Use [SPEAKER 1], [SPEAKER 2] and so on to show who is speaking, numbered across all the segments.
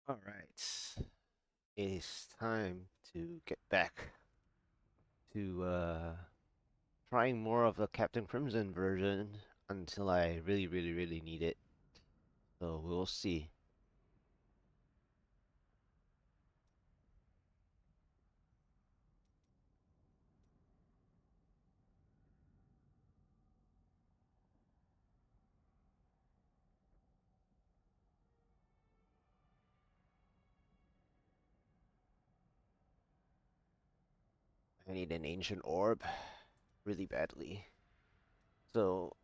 [SPEAKER 1] All right, it is time to get back to trying more of the Captain Crimson version until I really need it. So we'll see. I need an ancient orb really badly. So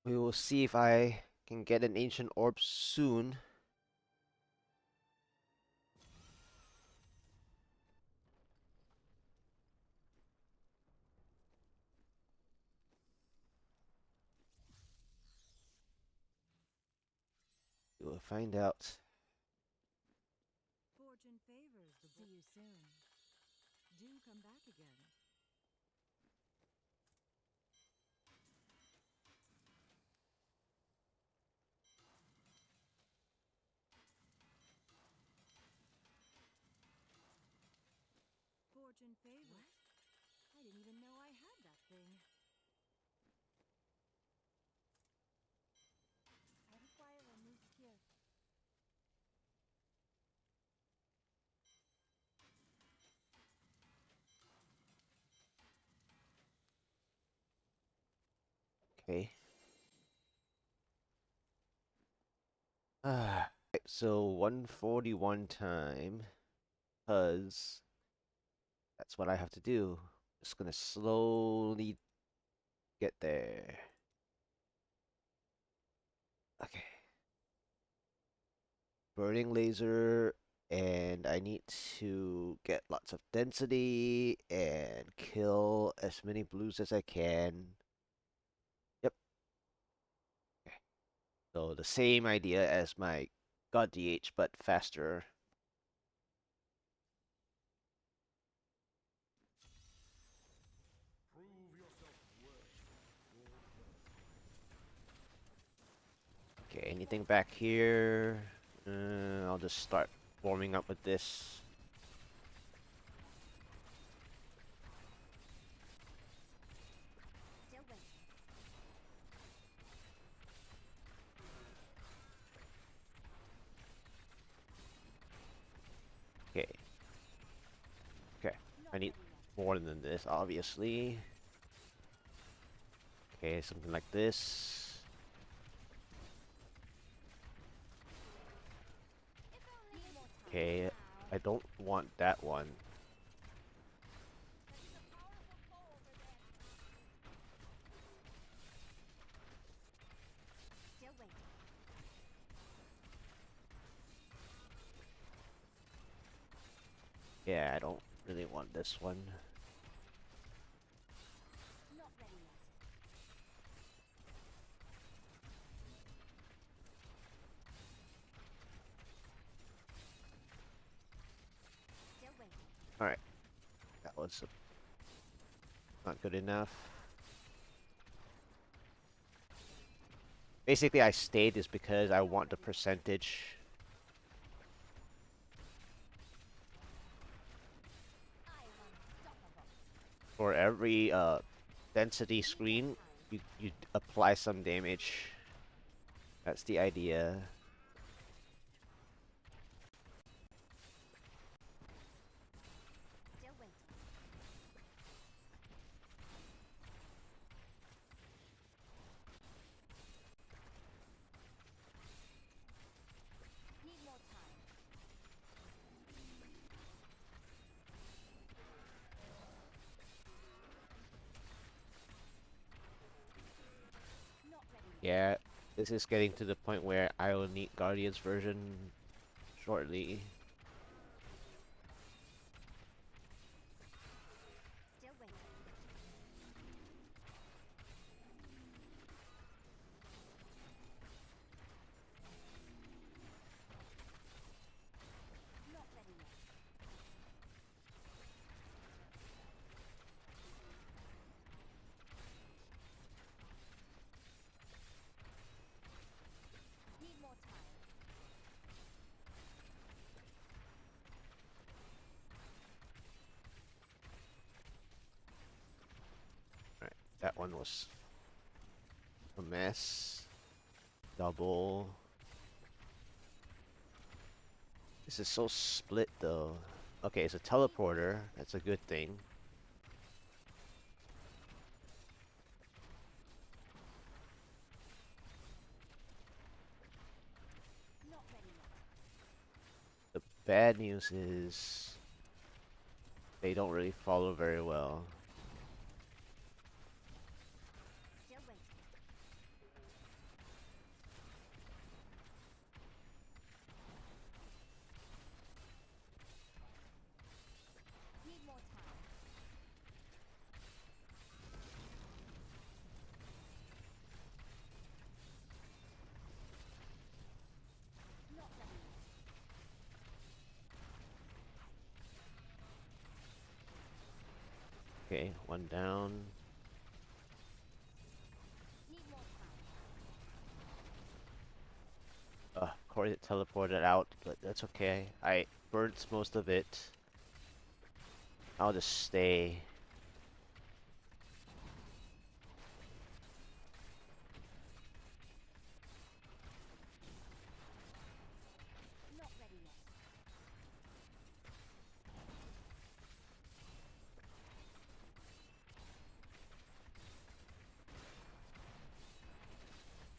[SPEAKER 1] we will see if I can get an ancient orb soon. We will find out.
[SPEAKER 2] Fortune favors the See you soon. Do come back again. Fortune favors. What? I didn't even know I had that thing. I require a new skill.
[SPEAKER 1] Okay. So 141 time, because that's what I have to do. Just gonna slowly get there. Okay. Burning laser, and I need to get lots of density and kill as many blues as I can. Yep. Okay. So the same idea as my God DH, but faster. Okay, anything back here? I'll just start warming up with this.
[SPEAKER 2] Still waiting.
[SPEAKER 1] Okay. Okay. I need more than this, obviously. Okay, something like this. Okay, I don't want that one.
[SPEAKER 2] Still waiting.
[SPEAKER 1] Yeah, I don't really want this one.
[SPEAKER 2] Not ready yet. Still waiting.
[SPEAKER 1] Alright, that was not good enough. Basically, I stayed is because I want the percentage. For every density screen, you apply some damage. That's the idea.
[SPEAKER 2] Still waiting. Need more time. Not ready yet.
[SPEAKER 1] Yeah, this is getting to the point where I will need Guardian's version shortly.
[SPEAKER 2] Still waiting. Not ready yet. Need more time.
[SPEAKER 1] was a mess. Double. This is so split though. Okay, it's a teleporter. That's a good thing.
[SPEAKER 2] Not ready yet.
[SPEAKER 1] The bad news is they don't really follow very well.
[SPEAKER 2] Still waiting. Need more time. Not ready yet.
[SPEAKER 1] Okay, one down.
[SPEAKER 2] Need more time.
[SPEAKER 1] Corey teleported out, but that's okay. I burnt most of it. I'll just stay.
[SPEAKER 2] Not ready yet.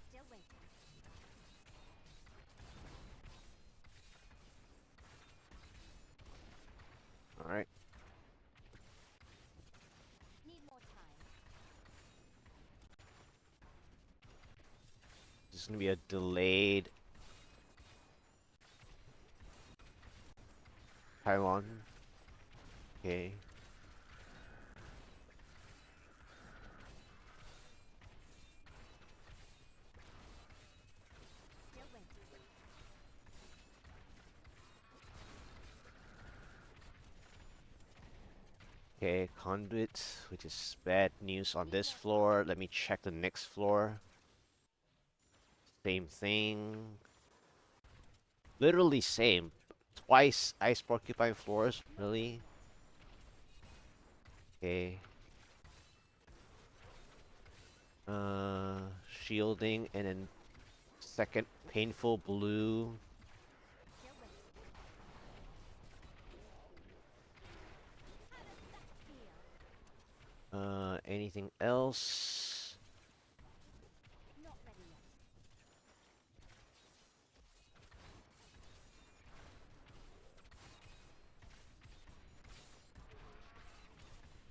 [SPEAKER 2] Still waiting.
[SPEAKER 1] Alright.
[SPEAKER 2] Need more time.
[SPEAKER 1] This is gonna be a delayed Pylon. Okay.
[SPEAKER 2] Still waiting.
[SPEAKER 1] Okay, Conduit, which is bad news on this floor. Let me check the next floor. Same thing. Literally same. Twice ice porcupine floors, really? Okay. Shielding and then second painful blue.
[SPEAKER 2] Still waiting. How does that feel?
[SPEAKER 1] Anything else?
[SPEAKER 2] Not ready yet.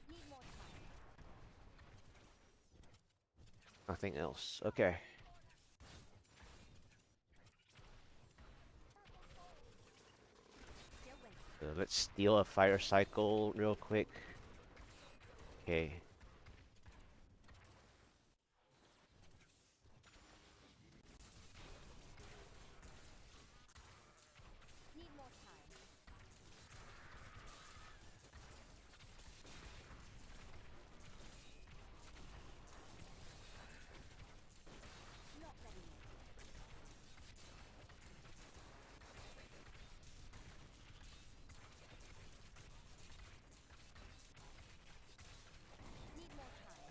[SPEAKER 2] Need more time.
[SPEAKER 1] Nothing else. Okay.
[SPEAKER 2] Still waiting.
[SPEAKER 1] Let's steal a fire cycle real quick. Okay.
[SPEAKER 2] Need more time. Not ready yet. Need more time.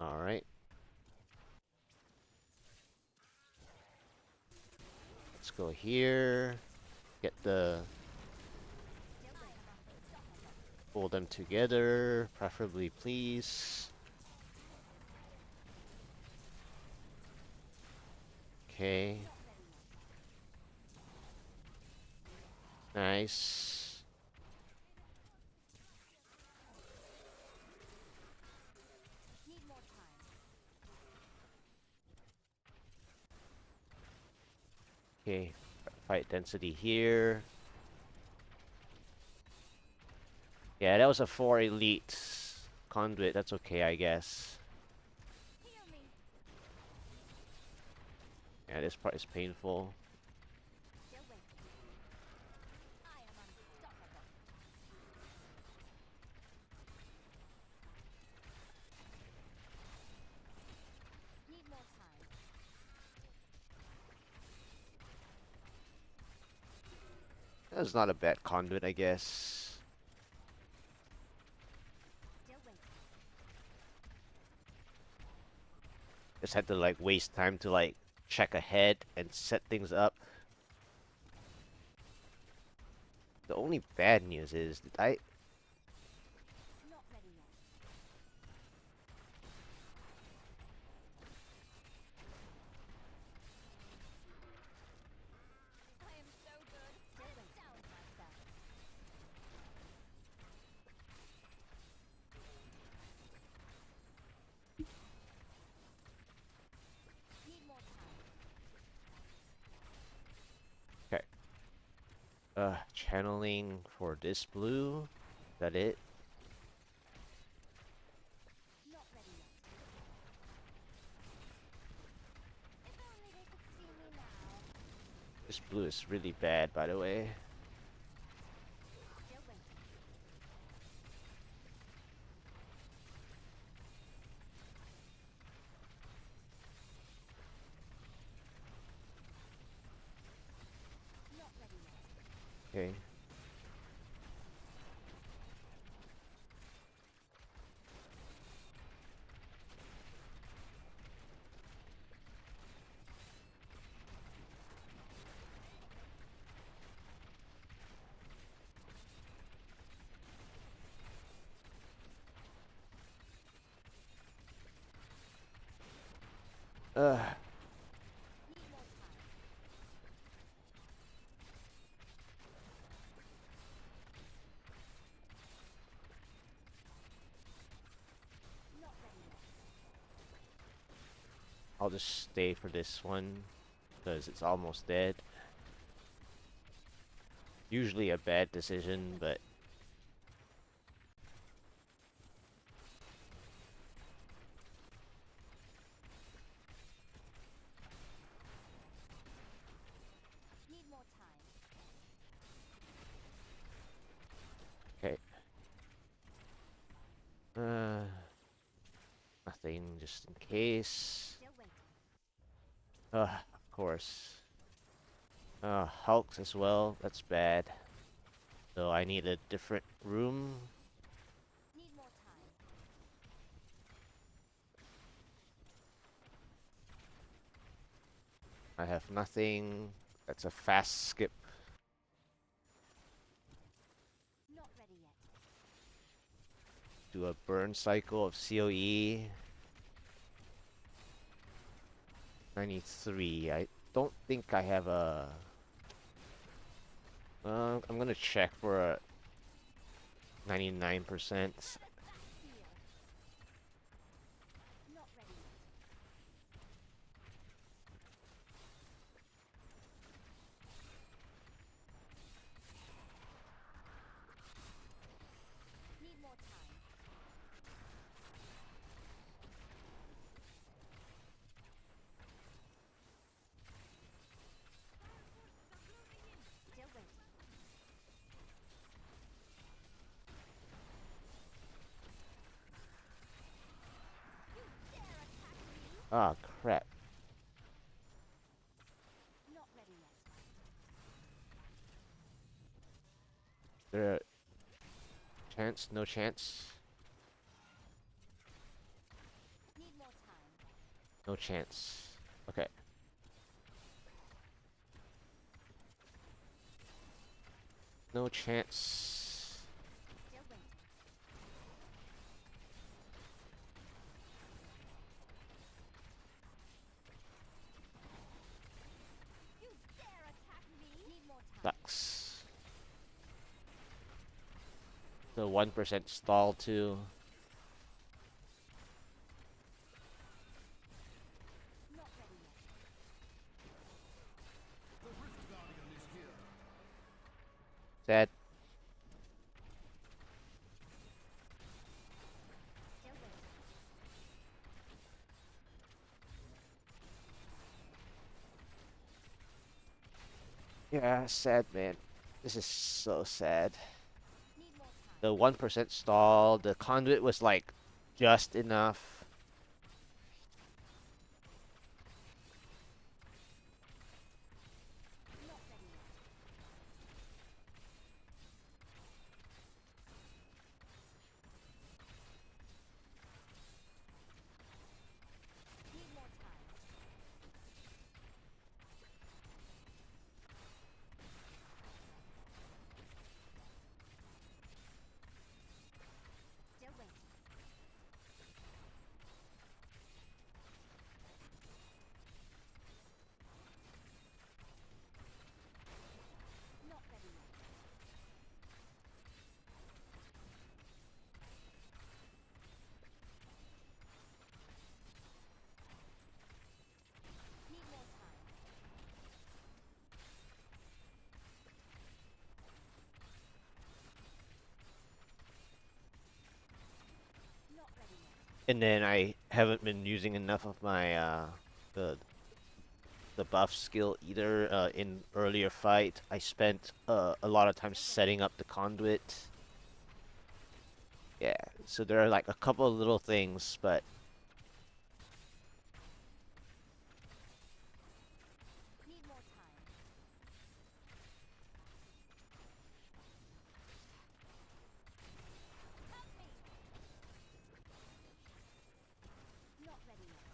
[SPEAKER 1] Alright. Let's go here. Get the...
[SPEAKER 2] Still waiting.
[SPEAKER 1] pull them together, preferably, please. Okay.
[SPEAKER 2] Not ready yet.
[SPEAKER 1] Nice.
[SPEAKER 2] Need more time.
[SPEAKER 1] Okay. Fight density here. Yeah, that was a 4 elite conduit. That's okay, I guess.
[SPEAKER 2] Heal me.
[SPEAKER 1] Yeah, this part is painful.
[SPEAKER 2] Still waiting. I am unstoppable. Need more time.
[SPEAKER 1] That's not a bad conduit, I guess.
[SPEAKER 2] Still waiting.
[SPEAKER 1] Just had to like waste time to like check ahead and set things up. The only bad news is that
[SPEAKER 2] Not ready yet. I am so good. I astound myself. Need more time.
[SPEAKER 1] okay. Channeling for this blue. Is that it?
[SPEAKER 2] Not ready yet. If only they could see me now.
[SPEAKER 1] This blue is really bad, by the way.
[SPEAKER 2] Still waiting. Not ready yet.
[SPEAKER 1] Okay. Uh,
[SPEAKER 2] Need more time. Not ready yet.
[SPEAKER 1] I'll just stay for this one because it's almost dead. Usually a bad decision, but
[SPEAKER 2] Need more time.
[SPEAKER 1] okay. Uh, Nothing, just in case.
[SPEAKER 2] Still waiting.
[SPEAKER 1] Of course. Hulks as well. That's bad. So I need a different room.
[SPEAKER 2] Need more time.
[SPEAKER 1] I have nothing. That's a fast skip.
[SPEAKER 2] Not ready yet.
[SPEAKER 1] Do a burn cycle of COE. 93. I don't think I have a... I'm gonna check for a 99%.
[SPEAKER 2] How does that feel? Not ready yet. Need more time. Still waiting. You dare attack me?
[SPEAKER 1] Ah, crap.
[SPEAKER 2] Not ready yet.
[SPEAKER 1] There a chance? No chance?
[SPEAKER 2] Need more time.
[SPEAKER 1] No chance. Okay. No chance.
[SPEAKER 2] Still waiting. You dare attack me? Need more time.
[SPEAKER 1] Sucks. The 1% stall too.
[SPEAKER 2] Not ready yet.
[SPEAKER 1] Sad.
[SPEAKER 2] Still waiting.
[SPEAKER 1] Yeah, sad, man. This is so sad.
[SPEAKER 2] Need more time.
[SPEAKER 1] The 1% stall, the conduit was like just enough.
[SPEAKER 2] Not ready yet. Need more
[SPEAKER 1] And then I haven't been using enough of my the the buff skill either. In earlier fight, I spent a lot of time setting up the conduit. Yeah, so there are like a couple of little things, but
[SPEAKER 2] Need more time. Help me! Not ready yet.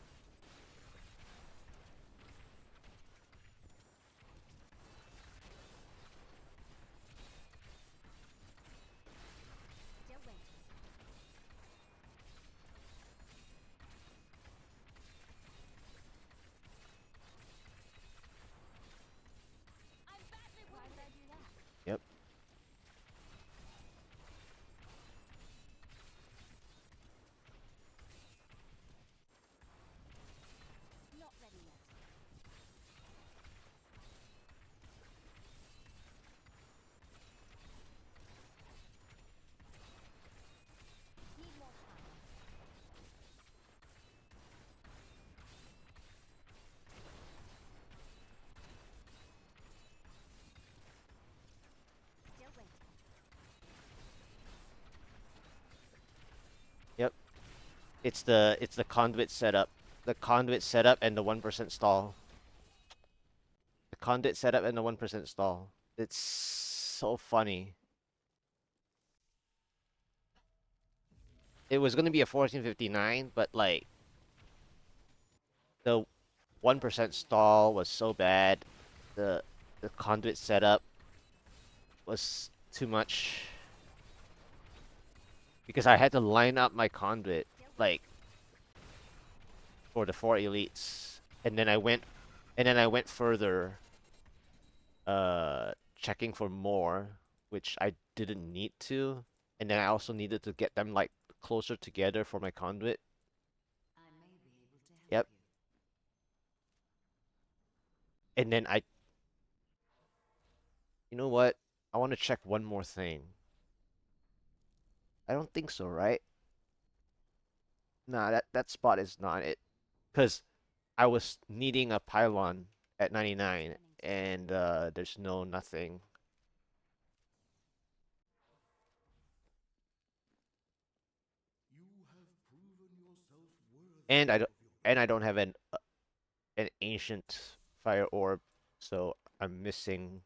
[SPEAKER 2] Still waiting. I'm badly wounded. Why did I do that?
[SPEAKER 1] yep.
[SPEAKER 2] Not ready yet. Need more time. Still waiting.
[SPEAKER 1] Yep. It's the conduit setup. The conduit setup and the 1% stall. The conduit setup and the 1% stall. It's so funny. It was gonna be a 1459, but like the 1% stall was so bad. The the conduit setup was too much because I had to line up my conduit like for the 4 elites, and then I went further, checking for more, which I didn't need to, and then I also needed to get them like closer together for my conduit.
[SPEAKER 2] I may be able to help
[SPEAKER 1] Yep.
[SPEAKER 2] you.
[SPEAKER 1] And then you know what? I want to check one more thing. I don't think so, right? Nah, that spot is not it. Because I was needing a pylon at 99,
[SPEAKER 2] Returning to
[SPEAKER 1] and there's no nothing.
[SPEAKER 3] You have proven yourself worthy
[SPEAKER 1] And I don't
[SPEAKER 3] of your
[SPEAKER 1] and I don't have an ancient fire orb, so I'm missing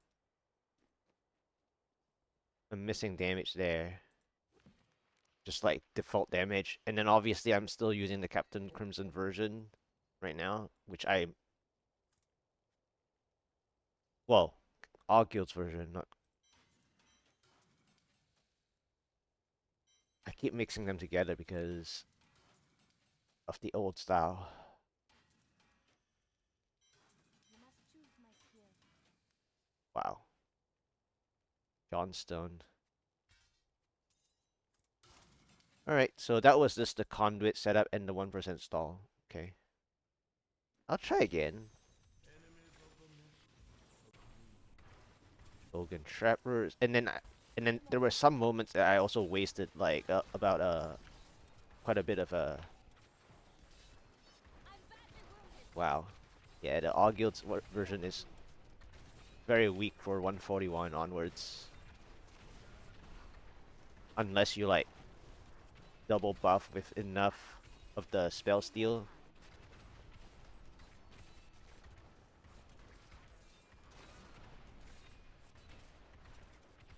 [SPEAKER 1] damage there. Just like default damage. And then obviously I'm still using the Captain Crimson version right now, which well, all guilds version, not I keep mixing them together because of the old style.
[SPEAKER 2] You must choose my skill.
[SPEAKER 1] Wow. Johnstone. Alright, so that was just the conduit setup and the 1% stall. Okay. I'll try again.
[SPEAKER 3] enemies of the nest.
[SPEAKER 1] Logan Trappers. And then
[SPEAKER 2] Need more
[SPEAKER 1] there were
[SPEAKER 2] time.
[SPEAKER 1] some moments that I also wasted like about quite a bit of
[SPEAKER 2] I'm badly wounded.
[SPEAKER 1] wow. Yeah, the all guilds version is very weak for 141 onwards. Unless you like double buff with enough of the spell
[SPEAKER 2] Need more
[SPEAKER 1] steal.
[SPEAKER 2] time.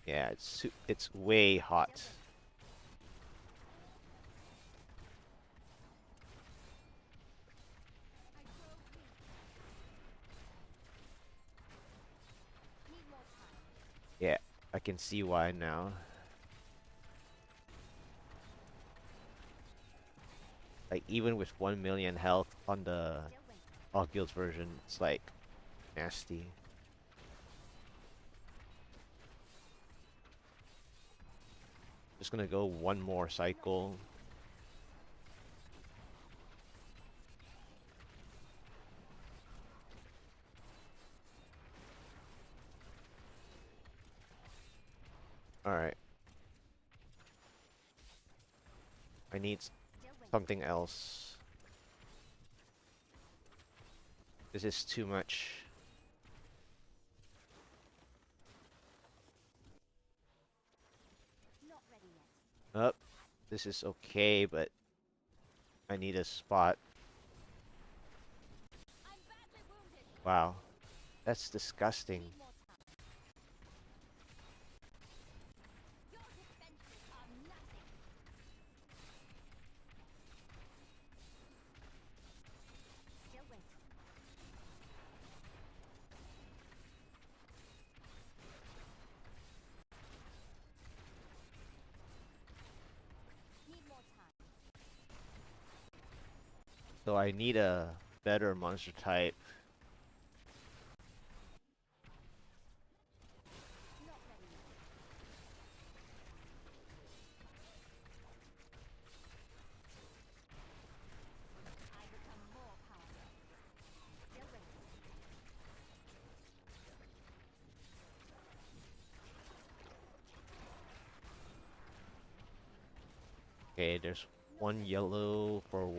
[SPEAKER 1] Yeah, it's way
[SPEAKER 2] Still
[SPEAKER 1] hot.
[SPEAKER 2] waiting. I grow weak. Need more time.
[SPEAKER 1] Yeah, I can see why now. Like even with 1 million health on the
[SPEAKER 2] Still waiting.
[SPEAKER 1] all guilds version, it's like nasty. Just gonna go one more
[SPEAKER 2] Not ready
[SPEAKER 1] cycle.
[SPEAKER 2] yet.
[SPEAKER 1] All right. I need
[SPEAKER 2] Still waiting.
[SPEAKER 1] something else. This is too much.
[SPEAKER 2] Not ready yet.
[SPEAKER 1] Up. This is okay, but I need a spot.
[SPEAKER 2] I'm badly wounded.
[SPEAKER 1] Wow. That's disgusting.
[SPEAKER 2] Need more time. Your defenses are nothing. Still waiting. Need more time.
[SPEAKER 1] So I need a better monster type.
[SPEAKER 2] Not ready yet. I become more powerful. Still waiting.
[SPEAKER 1] Okay, there's one yellow for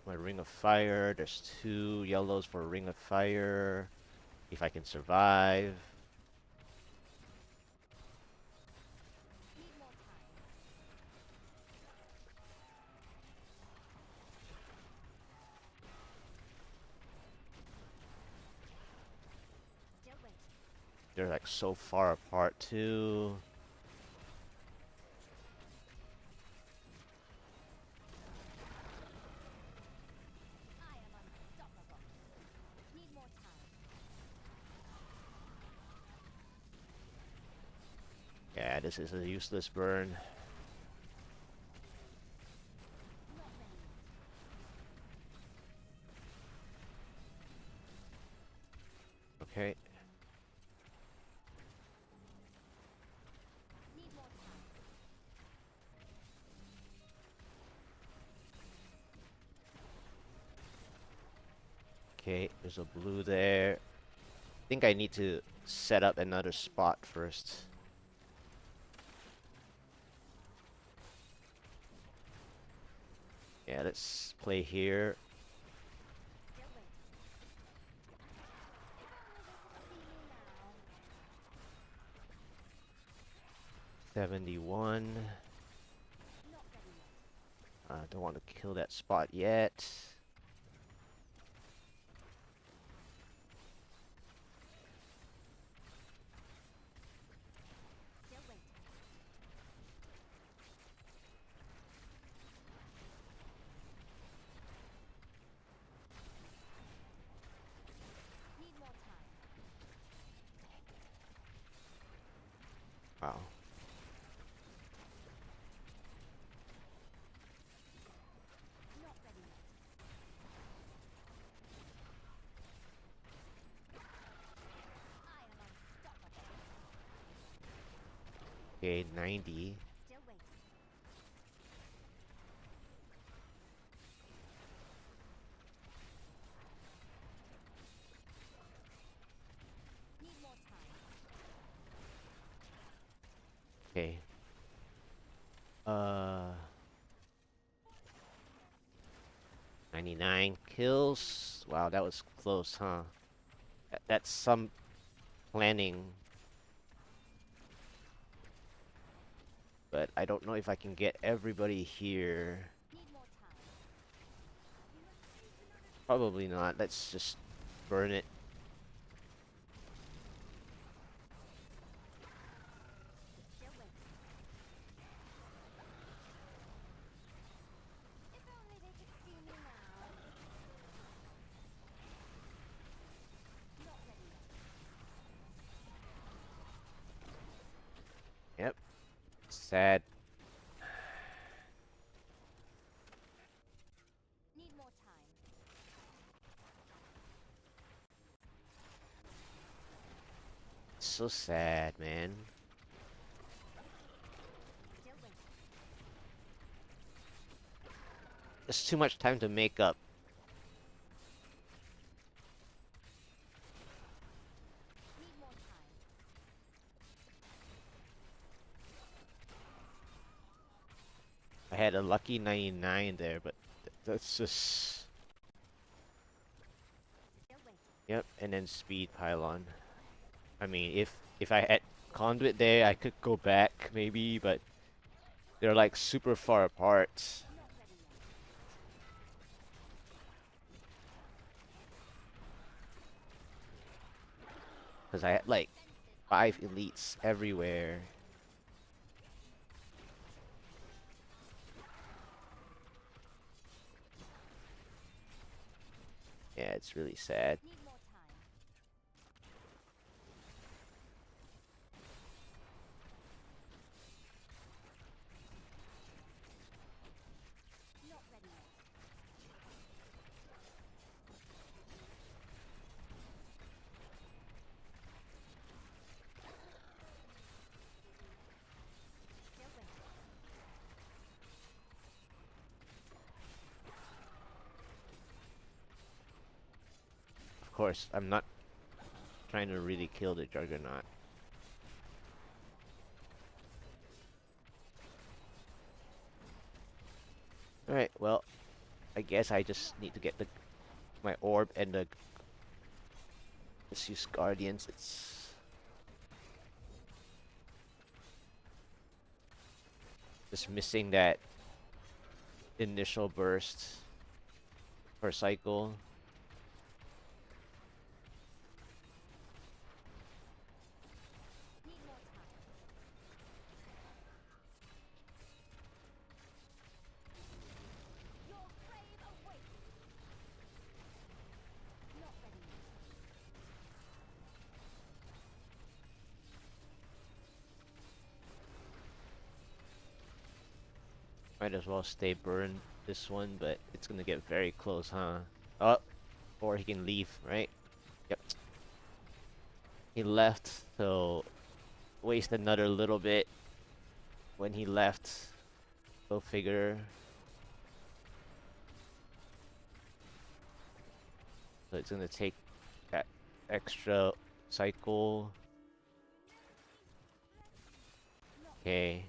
[SPEAKER 1] my ring of fire. There's 2 yellows for ring of fire. If I can survive.
[SPEAKER 2] Need more time. Still waiting.
[SPEAKER 1] They're like so far apart too.
[SPEAKER 2] I am unstoppable. Need more time.
[SPEAKER 1] Yeah, this is a useless burn.
[SPEAKER 2] Not ready yet.
[SPEAKER 1] Okay.
[SPEAKER 2] Need more time.
[SPEAKER 1] Okay, there's a blue there. I think I need to set up another spot first. Yeah, let's play here.
[SPEAKER 2] Still waiting. If only they could see me now.
[SPEAKER 1] 71.
[SPEAKER 2] Not ready yet.
[SPEAKER 1] I don't want to kill that spot yet.
[SPEAKER 2] Still waiting. Need more time.
[SPEAKER 1] Wow.
[SPEAKER 2] Not ready yet. I am unstoppable.
[SPEAKER 1] Okay, 90.
[SPEAKER 2] Still waiting. Need more time.
[SPEAKER 1] Okay. Uh 99 kills. Wow, that was close, huh? That's some planning. But I don't know if I can get everybody here.
[SPEAKER 2] Need more time.
[SPEAKER 1] Probably not. Let's just burn it.
[SPEAKER 2] Still waiting. If only they could see me now. Not ready yet.
[SPEAKER 1] Yep. Sad.
[SPEAKER 2] Need more time.
[SPEAKER 1] So sad, man.
[SPEAKER 2] Still waiting.
[SPEAKER 1] There's too much time to make up.
[SPEAKER 2] Need more time.
[SPEAKER 1] I had a lucky 99 there, but That's just...
[SPEAKER 2] Still waiting.
[SPEAKER 1] Yep, and then speed Pylon. I mean, if I had Conduit there, I could go back maybe, but they're like super far apart.
[SPEAKER 2] Not ready yet.
[SPEAKER 1] Because I had like 5 elites everywhere. Yeah, it's really sad.
[SPEAKER 2] Need more time. Not ready yet. Still waiting.
[SPEAKER 1] Of course, I'm not trying to really kill the Juggernaut. Alright, well, I guess I just need to get my orb and let's use Guardians. It's just missing that initial burst per cycle.
[SPEAKER 2] Need more time. Your grave awaits. Not ready yet.
[SPEAKER 1] Might as well stay burned this one, but it's gonna get very close, huh? Oh, or he can leave, right? Yep. He left, so waste another little bit when he left. Go figure. So it's gonna take that extra cycle. Okay.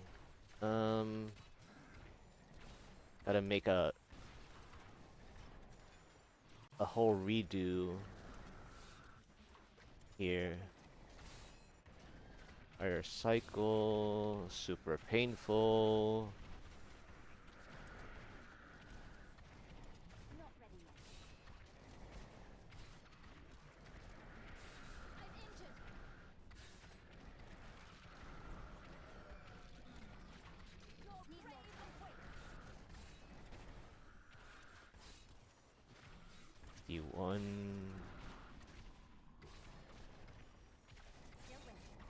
[SPEAKER 1] Gotta make a whole redo here. Fire cycle, super painful.
[SPEAKER 2] Not ready yet. I'm injured. Your grave awaits.
[SPEAKER 1] 51.
[SPEAKER 2] Still waiting.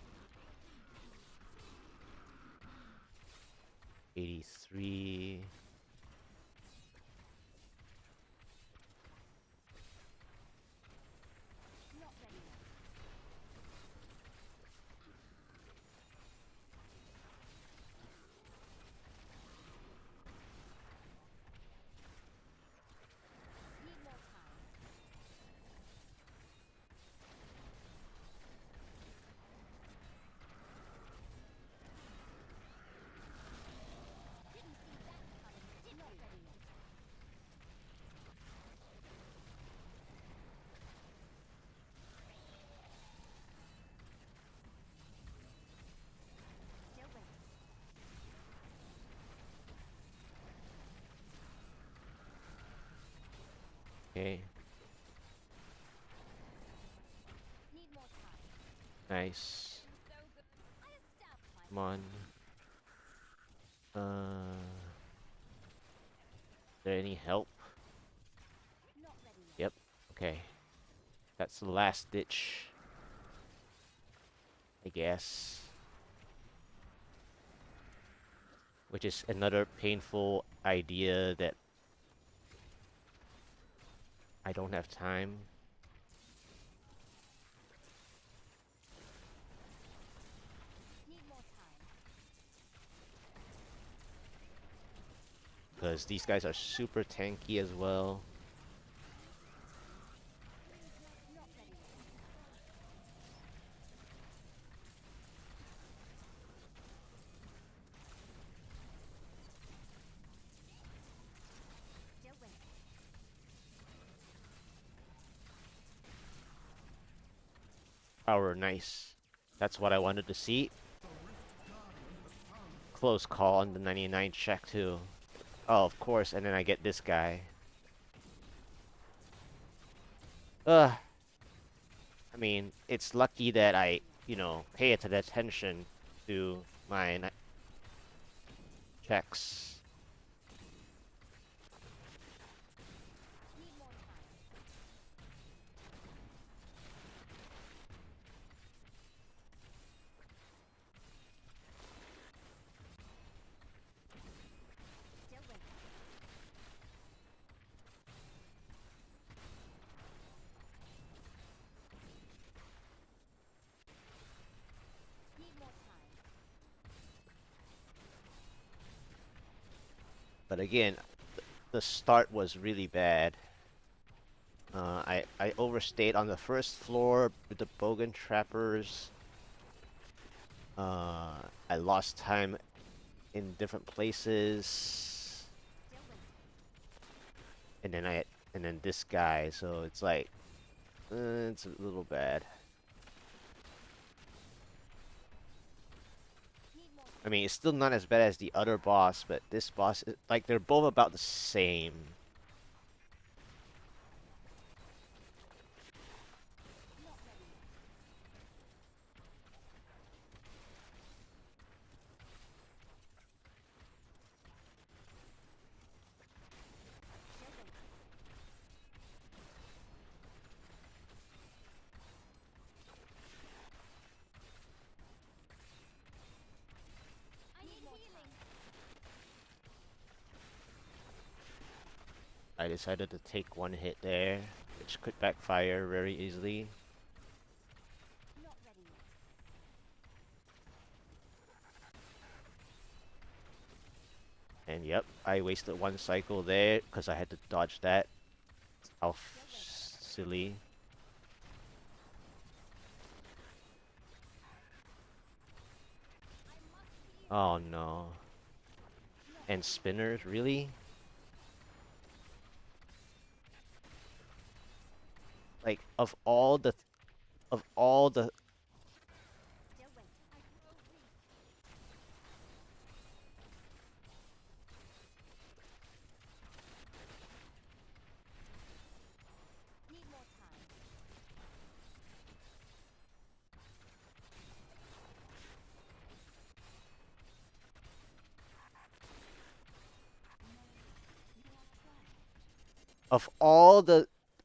[SPEAKER 1] 83.
[SPEAKER 2] Not ready yet. Need more time. Didn't see that coming. Not ready yet. Still waiting.
[SPEAKER 1] Okay,
[SPEAKER 2] Need more time.
[SPEAKER 1] nice.
[SPEAKER 2] So good. I established
[SPEAKER 1] Come on. Is there any help?
[SPEAKER 2] Not ready yet.
[SPEAKER 1] Yep. Okay. That's the last ditch, I guess. Which is another painful idea that I don't have time.
[SPEAKER 2] Need more time.
[SPEAKER 1] Because these guys are super tanky as well.
[SPEAKER 2] Not ready yet. Still waiting.
[SPEAKER 1] power. Nice. That's what I wanted to see. Close call on the 99 check too. Oh, of course, and then I get this guy. Ugh. I mean, it's lucky that I, pay attention to my checks. But again, the start was really bad. I overstayed on the first floor with the bogan trappers. I lost time in different places, and then this guy. So it's like, it's a little bad. I mean, it's still not as bad as the other boss, but this boss, like, they're both about the same. I decided to take one hit there, which could backfire very easily. And yep, I wasted one cycle there because I had to dodge that. How silly. Oh no. And spinners, really? Like, of all the of all the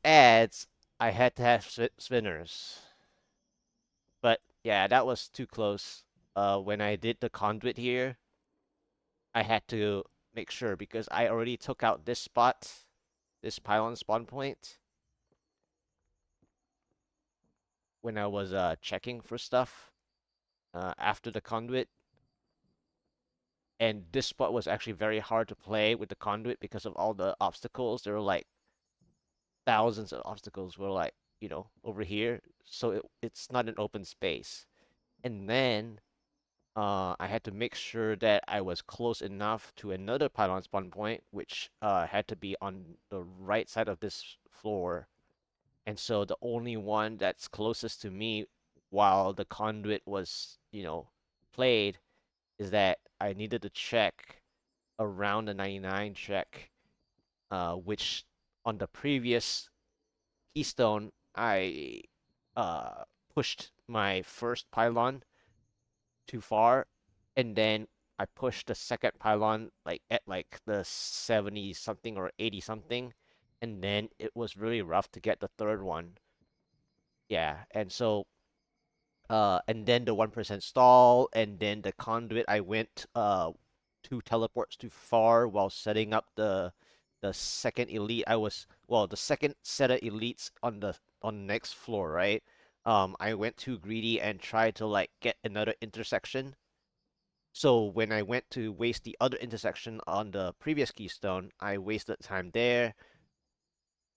[SPEAKER 1] ads, I had to have spinners. But yeah, that was too close. When I did the conduit here, I had to make sure because I already took out this spot, this pylon spawn point, when I was checking for stuff after the conduit. And this spot was actually very hard to play with the conduit because of all the obstacles. There were like thousands of obstacles were like, over here. So it's not an open space. And then I had to make sure that I was close enough to another pylon spawn point, which had to be on the right side of this floor. And so the only one that's closest to me while the conduit was, played is that I needed to check around the 99 check, which on the previous keystone, I pushed my first pylon too far, and then I pushed the second pylon like at like the 70 something or 80 something, and then it was really rough to get the third one. Yeah, and so and then the 1% stall, and then the conduit I went 2 teleports too far while setting up the second elite. The second set of elites on the next floor, right? I went too greedy and tried to like get another intersection. So when I went to waste the other intersection on the previous keystone, I wasted time there.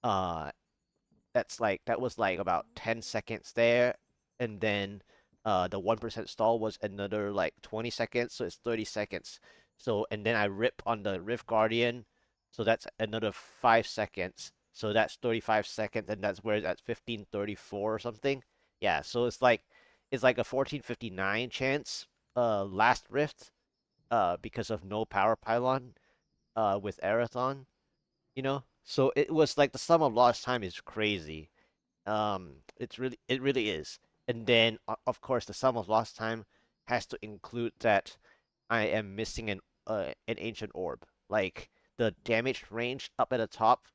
[SPEAKER 1] Uh, that was like about 10 seconds there, and then the 1% stall was another like 20 seconds, so it's 30 seconds. So and then I rip on the Rift Guardian, so that's another 5 seconds. So that's 35 seconds, and that's where that's 15:34 or something. Yeah, so it's like a 1459 chance last rift because of no power pylon with Arathon, you know? So it was like the sum of lost time is crazy. It really is. And then of course the sum of lost time has to include that I am missing an ancient orb. Like the damage range up at the top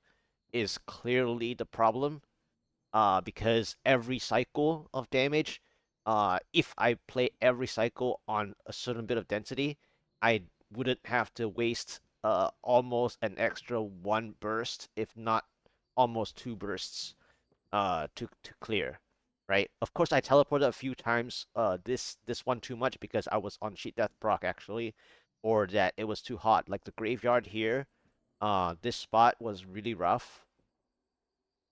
[SPEAKER 1] is clearly the problem. Because every cycle of damage, if I play every cycle on a certain bit of density, I wouldn't have to waste almost an extra one burst, if not almost two bursts, to clear. Right? Of course, I teleported a few times. This one too much because I was on sheet death proc actually, or that it was too hot. Like the graveyard here, this spot was really rough,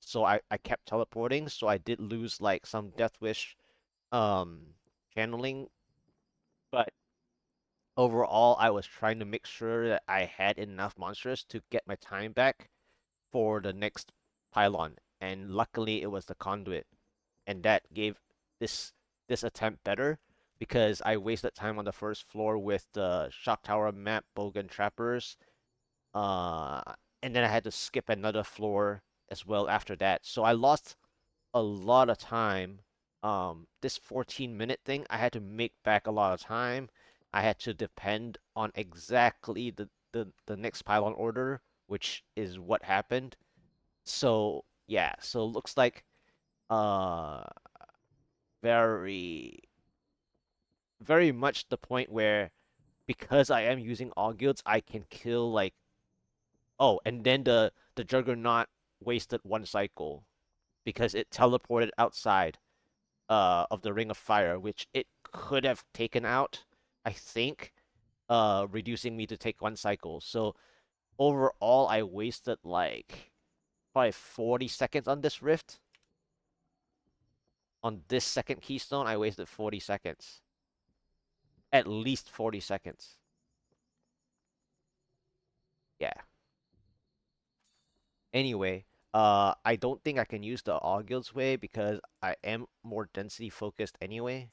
[SPEAKER 1] so I kept teleporting, so I did lose like some Death Wish um channeling, but overall I was trying to make sure that I had enough monsters to get my time back for the next pylon. And luckily it was the Conduit, and that gave this this attempt better because I wasted time on the first floor with the Shock Tower map, Bogan Trappers, uh and then I had to skip another floor as well after that. So I lost a lot of time. This 14-minute thing, I had to make back a lot of time. I had to depend on exactly the next pylon order, which is what happened. So yeah, so looks like uh very very much the point where because I am using all guilds, I can kill like oh, and then the Juggernaut wasted one cycle because it teleported outside of the Ring of Fire, which it could have taken out, I think, reducing me to take one cycle. So overall, I wasted like probably 40 seconds on this rift. On this second keystone, I wasted 40 seconds. At least 40 seconds. Yeah. Anyway, I don't think I can use the All Guilds way because I am more density focused anyway.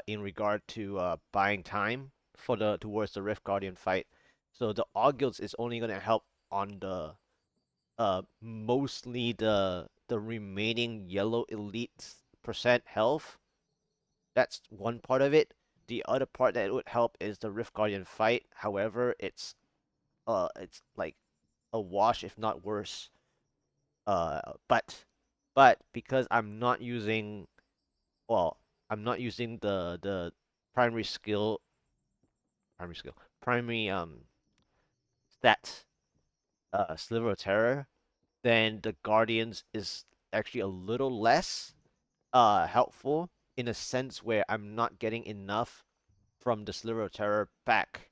[SPEAKER 1] In regard to buying time for the towards the Rift Guardian fight. So the Augils is only gonna help on the mostly the remaining yellow elite percent health. That's one part of it. The other part that would help is the Rift Guardian fight. However, it's like a wash if not worse. Uh but but because I'm not using well, I'm not using the primary skill primary skill, primary stat Sliver of Terror, then the Guardians is actually a little less helpful in a sense where I'm not getting enough from the Sliver of Terror back.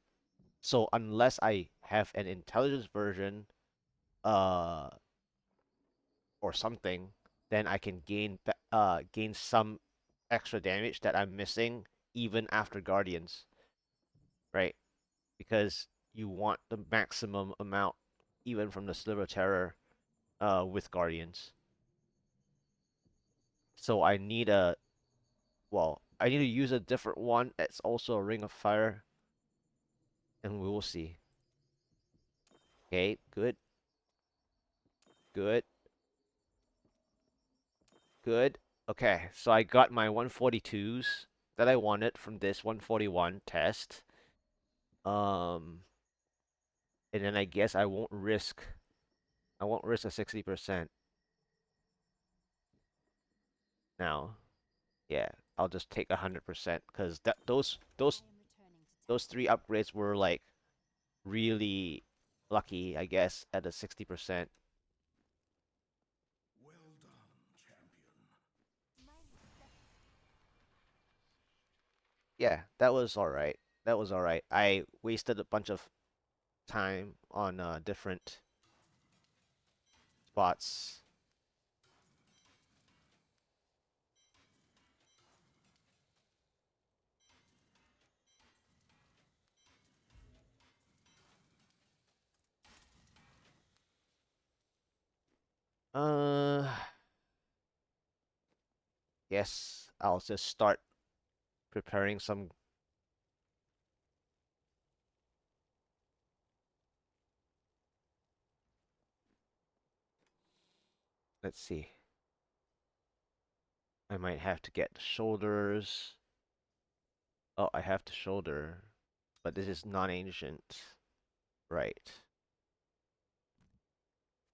[SPEAKER 1] So unless I have an intelligence version uh or something, then I can gain some extra damage that I'm missing even after Guardians, right? Because you want the maximum amount even from the Sliver Terror with Guardians. So I need to use a different one. It's also a Ring of Fire, and we will see. Okay, good, good, good. Okay, so I got my 142s that I wanted from this 141 test. Um, and then I guess I won't risk a 60% now. Yeah, I'll just take 100% because those three upgrades were like really lucky, I guess, at a 60%.
[SPEAKER 3] Well done, champion.
[SPEAKER 1] Yeah, that was all right. That was all right. I wasted a bunch of time on different spots. Uh, guess I'll just start preparing some. Let's see. I might have to get the shoulders. Oh, I have the shoulder, but this is non-ancient. Right.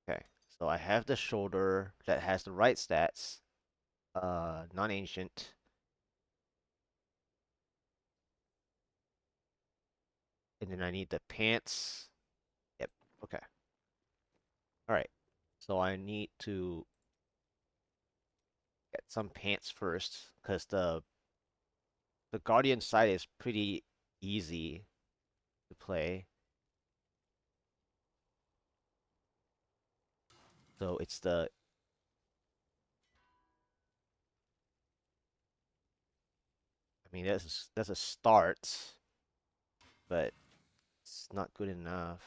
[SPEAKER 1] Okay. So I have the shoulder that has the right stats. Non-ancient. And then I need the pants. Yep. Okay. All right. So I need to get some pants first, because the Guardian side is pretty easy to play. So it's I mean that's a start, but it's not good enough.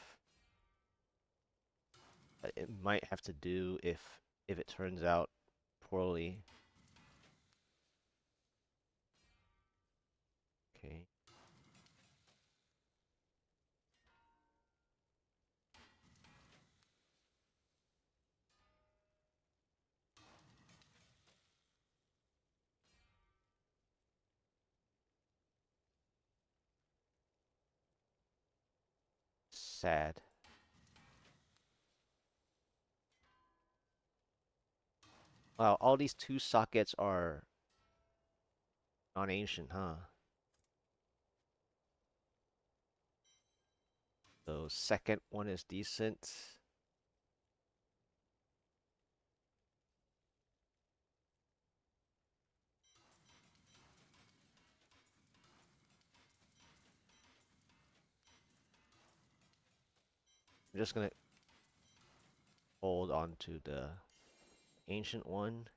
[SPEAKER 1] But it might have to do if it turns out poorly. Okay. Sad. Wow, all these two sockets are non-ancient, huh? So second one is decent. I'm just gonna hold on to the ancient one.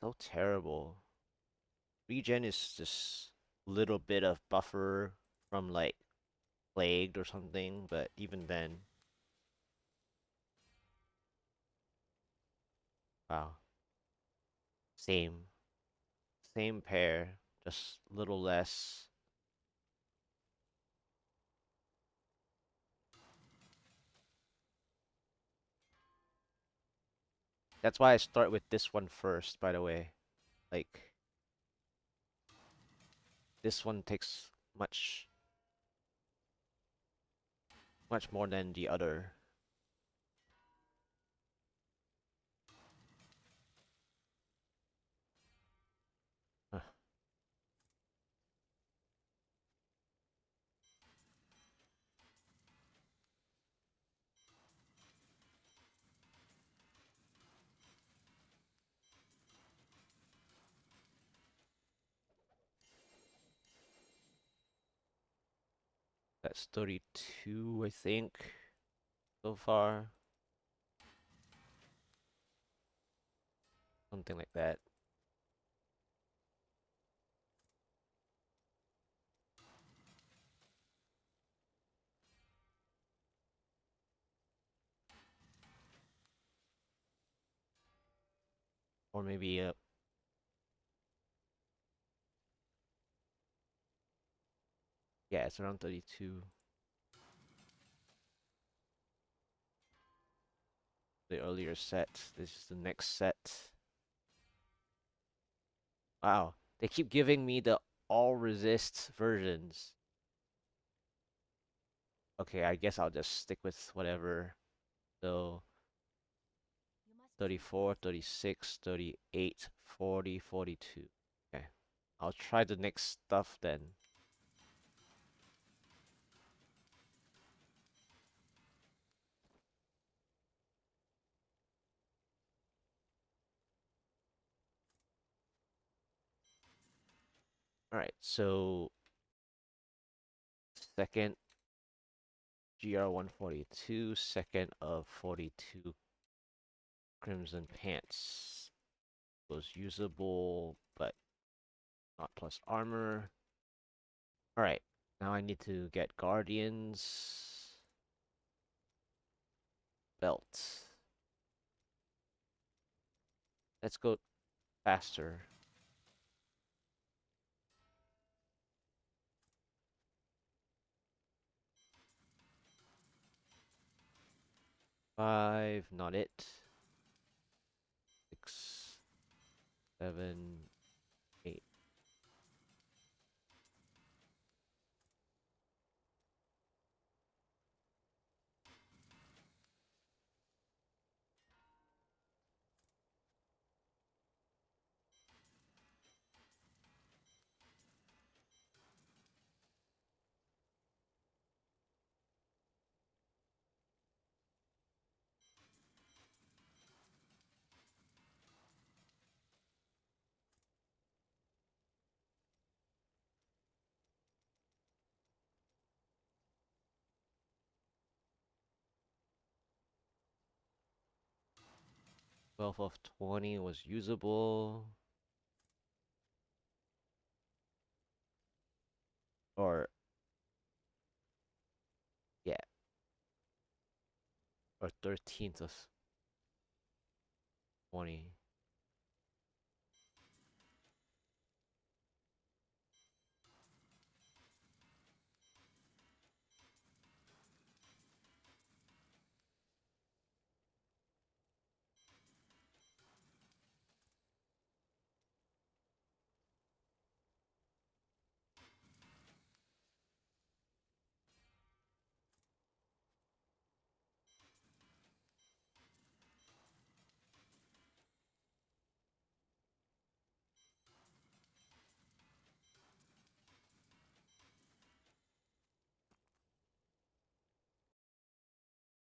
[SPEAKER 1] So terrible. Regen is just little bit of buffer from like plagued or something, but even then, wow. Same. Same pair, just a little less. That's why I start with this one first, by the way. Like, this one takes much more than the other. Huh. That's 32, I think, so far. Something like that. Or maybe, yeah, it's around 32. The earlier set. This is the next set. Wow. They keep giving me the all resist versions. Okay, I guess I'll just stick with whatever. So,
[SPEAKER 2] You must
[SPEAKER 1] 34, 36, 38, 40, 42. Okay. I'll try the next stuff then. Alright, so second GR142, second of 42 Crimson Pants was usable, but not plus armor. Alright, now I need to get Guardians belt. Let's go faster. Five, not it. 6, 7, 8. 12 of 20 was usable. Or, yeah. Or 13th of 20.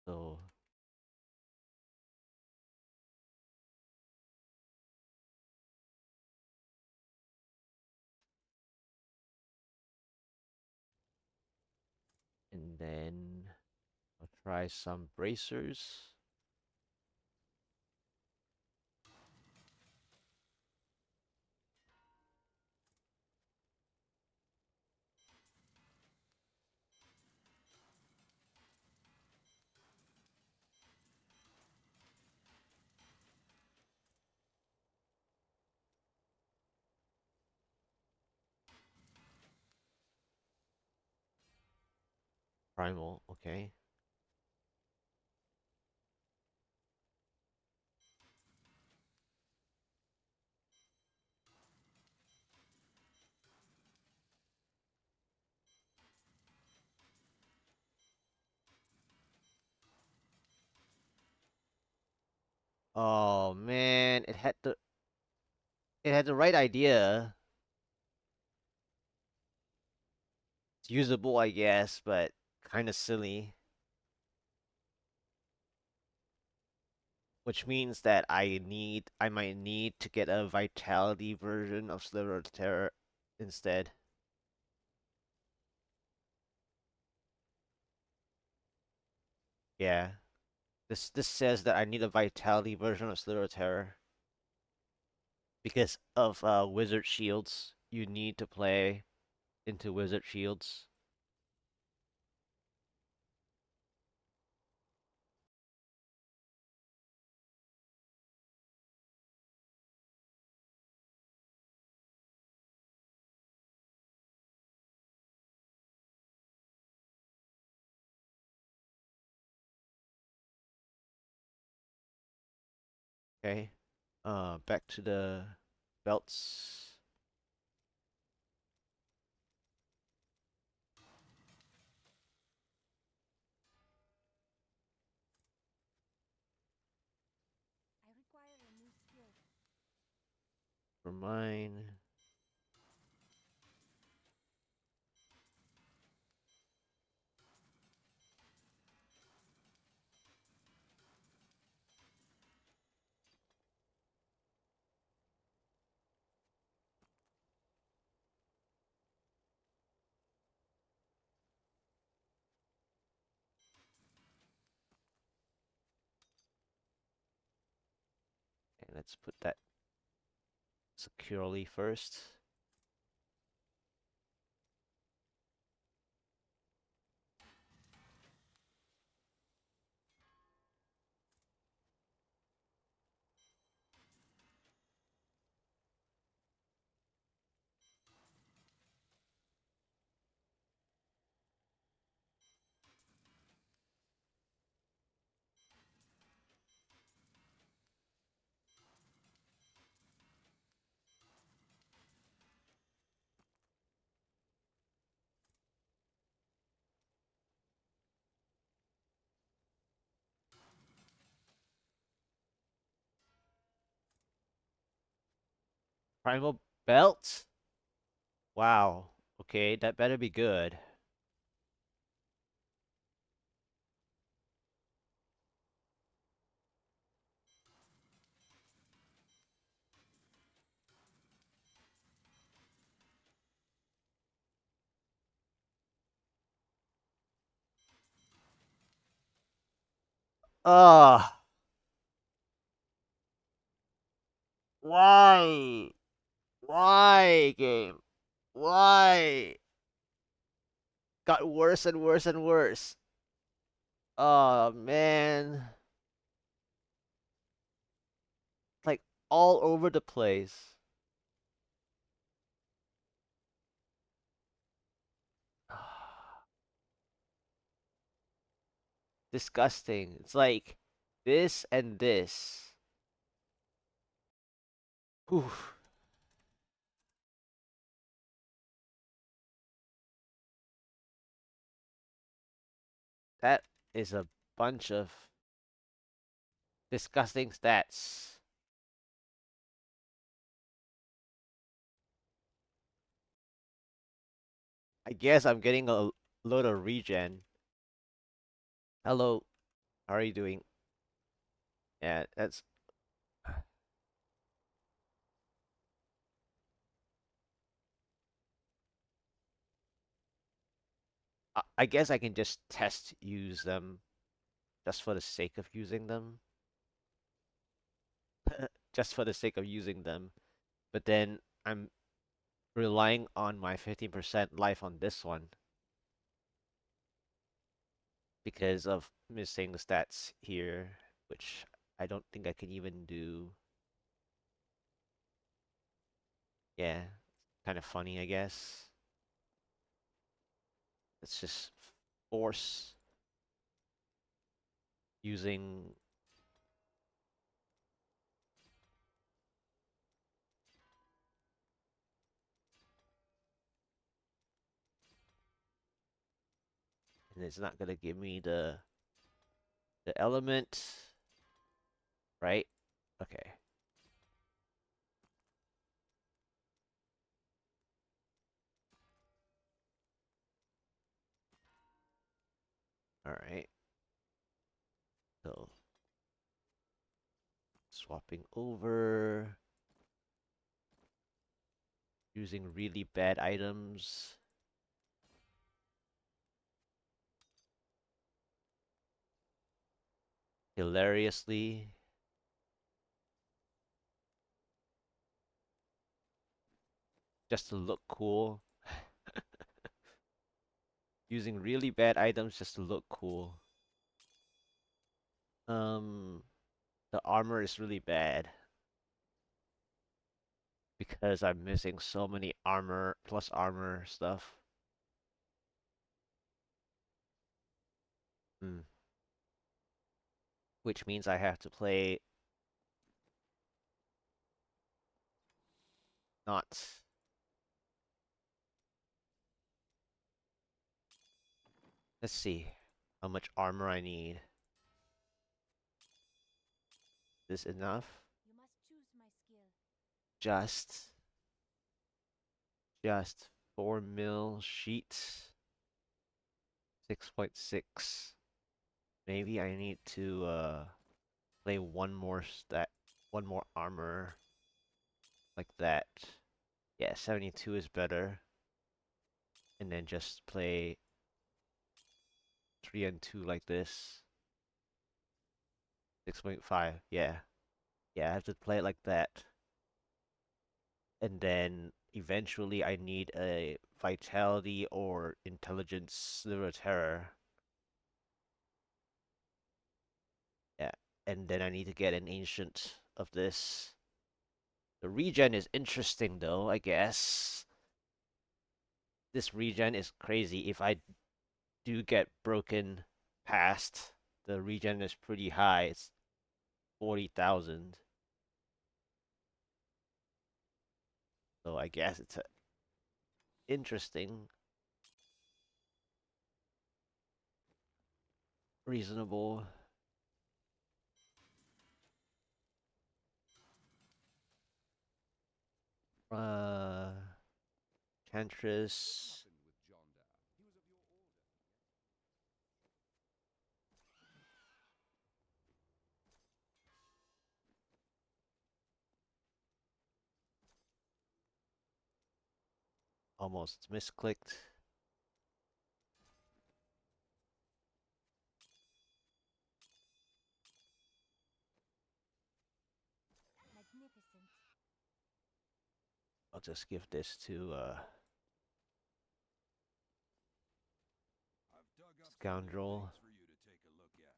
[SPEAKER 1] So, and then I'll try some bracers. Primal, okay. Oh man, it had the right idea. It's usable, I guess, but kind of silly. Which means that I might need to get a Vitality version of Sliver of Terror instead. Yeah. This says that I need a Vitality version of Sliver of Terror because of Wizard Shields. You need to play into Wizard Shields. Okay. Back to the belts.
[SPEAKER 2] I require a new skill.
[SPEAKER 1] For mine. Let's put that securely first. Primal belt? Wow. Okay, that better be good. Ugh. Why? Why, game? Why? Got worse and worse and worse. Oh, man. Like, all over the place. Disgusting. It's like this and this. Whew. That is a bunch of disgusting stats. I guess I'm getting a load of regen. Hello, how are you doing? Yeah, that's. I guess I can just test use them just for the sake of using them. Just for the sake of using them. But then I'm relying on my 15% life on this one because of missing the stats here, which I don't think I can even do. Yeah, kind of funny, I guess. Let's just force using. And it's not gonna give me the element, right? Okay. All right. So swapping over, using really bad items. Hilariously. Just to look cool. Using really bad items just to look cool. Um, the armor is really bad because I'm missing so many armor plus armor stuff. Hmm. Which means I have to play not. Let's see how much armor I need. Is this enough?
[SPEAKER 2] You must choose my skill.
[SPEAKER 1] Just, just 4 mil sheets. 6.6. Maybe I need to play one more armor like that. Yeah, 72 is better. And then just play 3 and 2 like this. 6.5, yeah. Yeah, I have to play it like that. And then eventually I need a vitality or intelligence zero terror. Yeah. And then I need to get an ancient of this. The regen is interesting though, I guess. This regen is crazy. If I do get broken past, the regen is pretty high. It's 40,000. So I guess it's interesting, reasonable. Uh, Chantress. Almost misclicked.
[SPEAKER 2] Magnificent.
[SPEAKER 1] I'll just give this to
[SPEAKER 3] I've dug up some new
[SPEAKER 1] Scoundrel.
[SPEAKER 3] things for you to take a look at.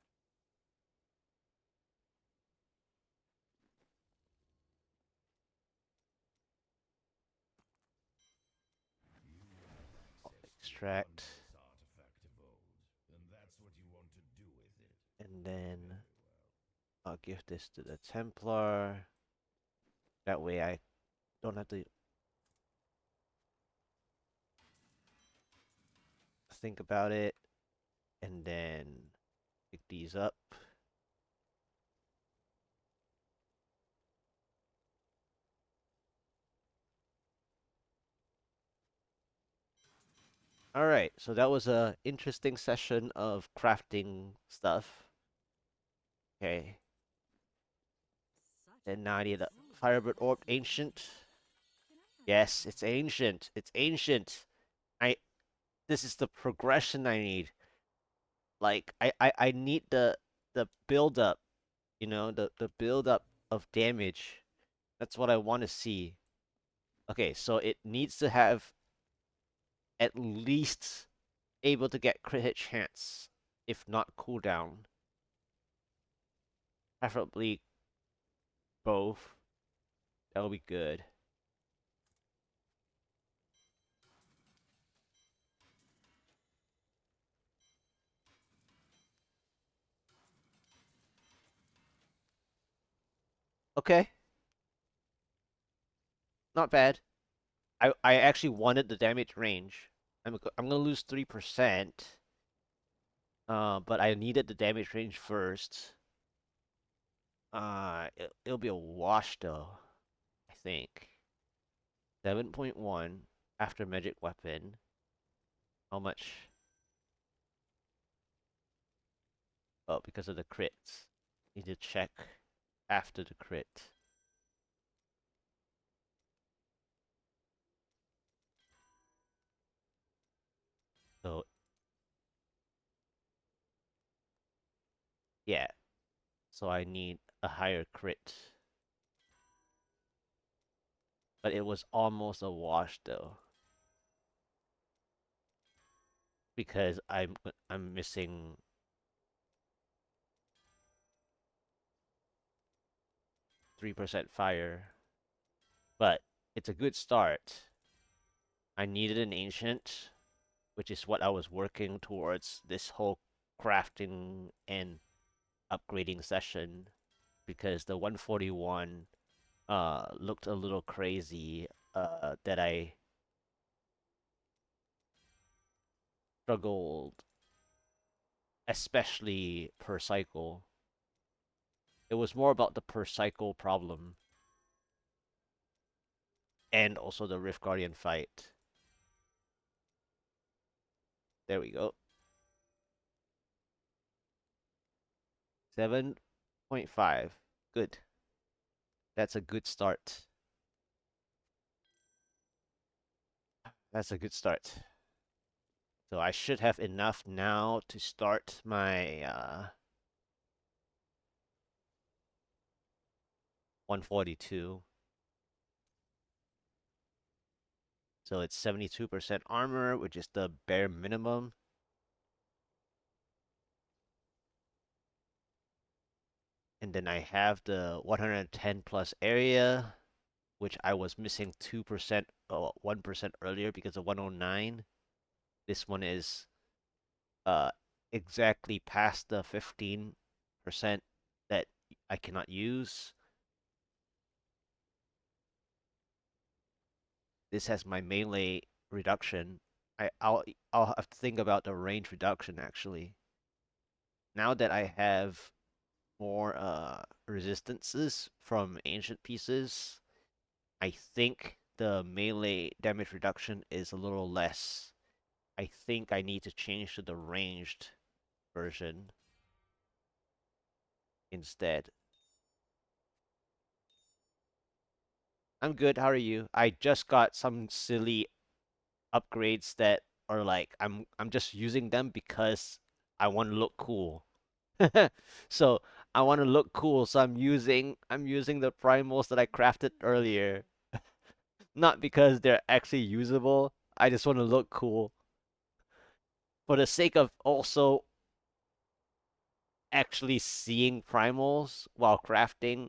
[SPEAKER 4] You have access to a
[SPEAKER 1] Extract.
[SPEAKER 4] wondrous artifact of old, and that's what you want to do with it.
[SPEAKER 1] And then
[SPEAKER 4] Very well.
[SPEAKER 1] I'll give this to the Templar. That way I don't have to think about it. And then pick these up. Alright, so that was a interesting session of crafting stuff. Okay.
[SPEAKER 2] Such
[SPEAKER 1] And now I need a
[SPEAKER 2] Ooh,
[SPEAKER 1] Firebird
[SPEAKER 2] that's
[SPEAKER 1] Orb
[SPEAKER 2] very
[SPEAKER 1] Ancient.
[SPEAKER 2] Can I have
[SPEAKER 1] Yes,
[SPEAKER 2] that?
[SPEAKER 1] it's ancient. It's ancient. I This is the progression I need. Like I need the build up, the build up of damage. That's what I want to see. Okay, so it needs to have at least able to get crit hit chance, if not cooldown. Preferably both. That'll be good. Okay, not bad. I actually wanted the damage range. I'm gonna lose 3%. But I needed the damage range first. It'll be a wash though, I think. 7.1 after magic weapon. How much? Oh, because of the crits. Need to check after the crit. So yeah, so I need a higher crit. But it was almost a wash though, because I'm missing 3% fire. But it's a good start. I needed an ancient, which is what I was working towards this whole crafting and upgrading session, because the 141 looked a little crazy, that I struggled, especially per cycle. It was more about the per cycle problem and also the Rift Guardian fight. There we go. 7.5. Good. That's a good start. That's a good start. So I should have enough now to start my 142. So it's 72% armor, which is the bare minimum. And then I have the 110 plus area, which I was missing 2%, 1% earlier because of 109. This one is uh exactly past the 15% that I cannot use. This has my melee reduction. I'll have to think about the range reduction actually. Now that I have more resistances from ancient pieces, I think the melee damage reduction is a little less. I think I need to change to the ranged version instead. I'm good. How are you? I just got some silly upgrades that are like I'm just using them because I want to look cool. So I want to look cool, so I'm using the primals that I crafted earlier. Not because they're actually usable. I just want to look cool. For the sake of also actually seeing primals while crafting.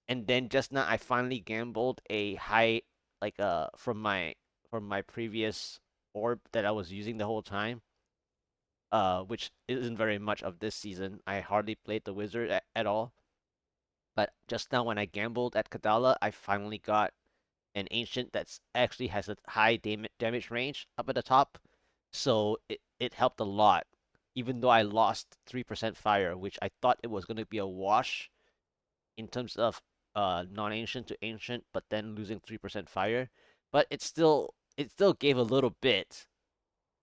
[SPEAKER 1] And then just now I finally gambled a high like from my previous orb that I was using the whole time. Which isn't very much of this season. I hardly played the wizard at all. But just now when I gambled at Kadala, I finally got an ancient that's actually has a high damage range up at the top. So it helped a lot. Even though I lost 3% fire, which I thought it was gonna be a wash in terms of non-ancient to ancient, but then losing 3% fire. But it still gave a little bit.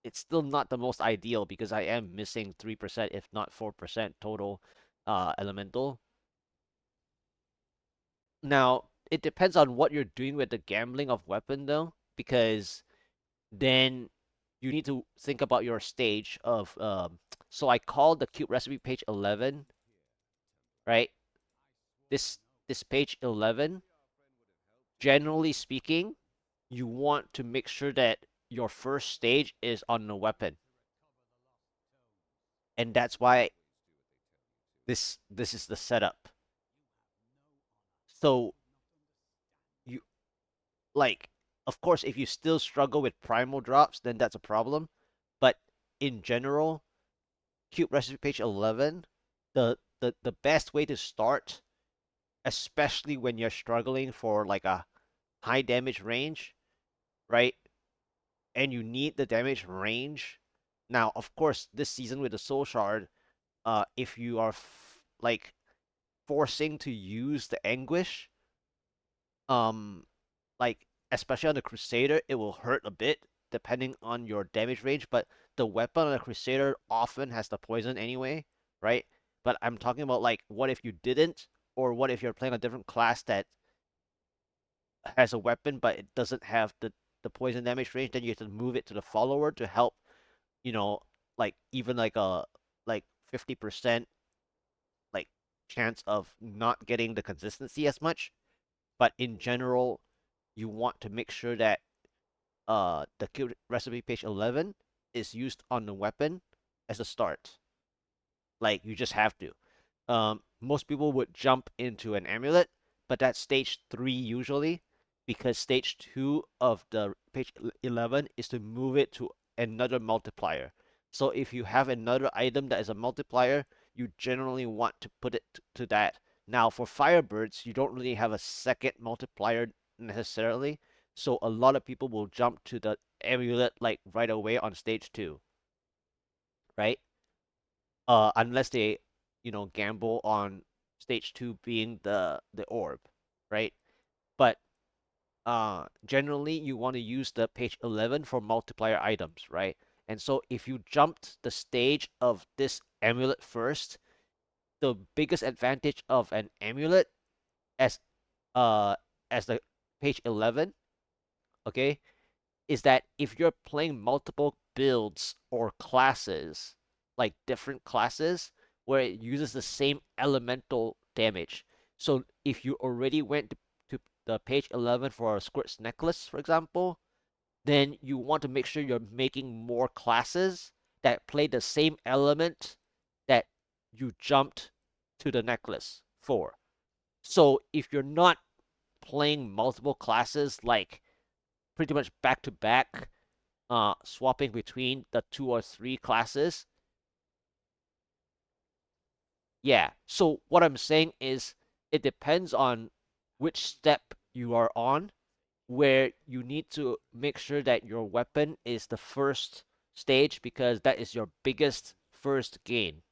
[SPEAKER 1] It's still not the most ideal because I am missing 3%, if not 4% total elemental. Now, it depends on what you're doing with the gambling of weapon though, because then you need to think about your stage of so I called the cube recipe page 11, right? This page 11, generally speaking, you want to make sure that your first stage is on the weapon. And that's why this is the setup. So you like of course if you still struggle with primal drops, then that's a problem. But in general, cube recipe page 11, the best way to start, especially when you're struggling for like a high damage range, right? And you need the damage range. Now, of course, this season with the soul shard, if you are like forcing to use the anguish, um, like especially on the Crusader, it will hurt a bit depending on your damage range. But the weapon on the Crusader often has the poison anyway, right? But I'm talking about like what if you didn't, or what if you're playing a different class that has a weapon but it doesn't have the poison damage range, then you have to move it to the follower to help, you know, like even like a like 50% like chance of not getting the consistency as much. But in general, you want to make sure that the cube recipe page 11 is used on the weapon as a start. Like you just have to. Most people would jump into an amulet, but that's stage 3 usually, because stage 2 of the page 11 is to move it to another multiplier. So if you have another item that is a multiplier, you generally want to put it to that. Now for Firebirds, you don't really have a second multiplier necessarily, so a lot of people will jump to the amulet like right away on stage 2, right? Unless they, gamble on stage 2 being the orb, right? But generally you want to use the page 11 for multiplier items, right? And so if you jumped the stage of this amulet first, the biggest advantage of an amulet as uh as the page 11, okay, is that if you're playing multiple builds or classes, like different classes, where it uses the same elemental damage. So if you already went to the page 11 for a Squirt's necklace, for example, then you want to make sure you're making more classes that play the same element that you jumped to the necklace for. So if you're not playing multiple classes like pretty much back to back, swapping between the 2 or 3 classes, yeah. So what I'm saying is it depends on which step you are on, where you need to make sure that your weapon is the first stage because that is your biggest first gain,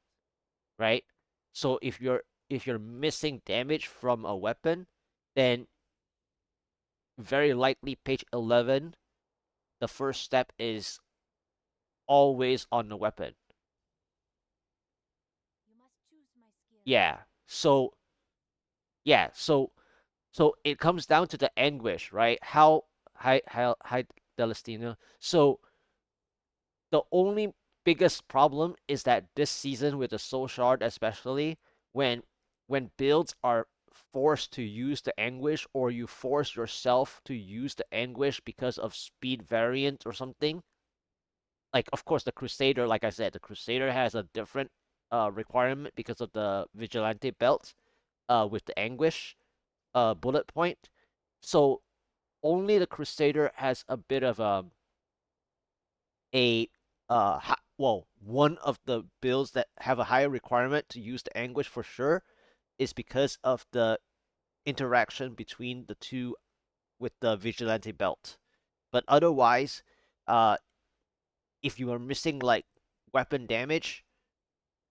[SPEAKER 1] right? So if you're missing damage from a weapon, then very likely page 11, the first step is always on the weapon.
[SPEAKER 2] You must choose my skill.
[SPEAKER 1] Yeah. So yeah, so it comes down to the anguish, right? How Delestina. So the only biggest problem is that this season with the Soul Shard, especially when builds are forced to use the anguish or you force yourself to use the anguish because of speed variant or something. Like of course the Crusader, like I said, the Crusader has a different requirement because of the Vigilante belt with the anguish bullet point. So only the Crusader has a bit of a well, one of the builds that have a higher requirement to use the anguish for sure is because of the interaction between the two with the Vigilante belt. But otherwise, uh, if you are missing like weapon damage,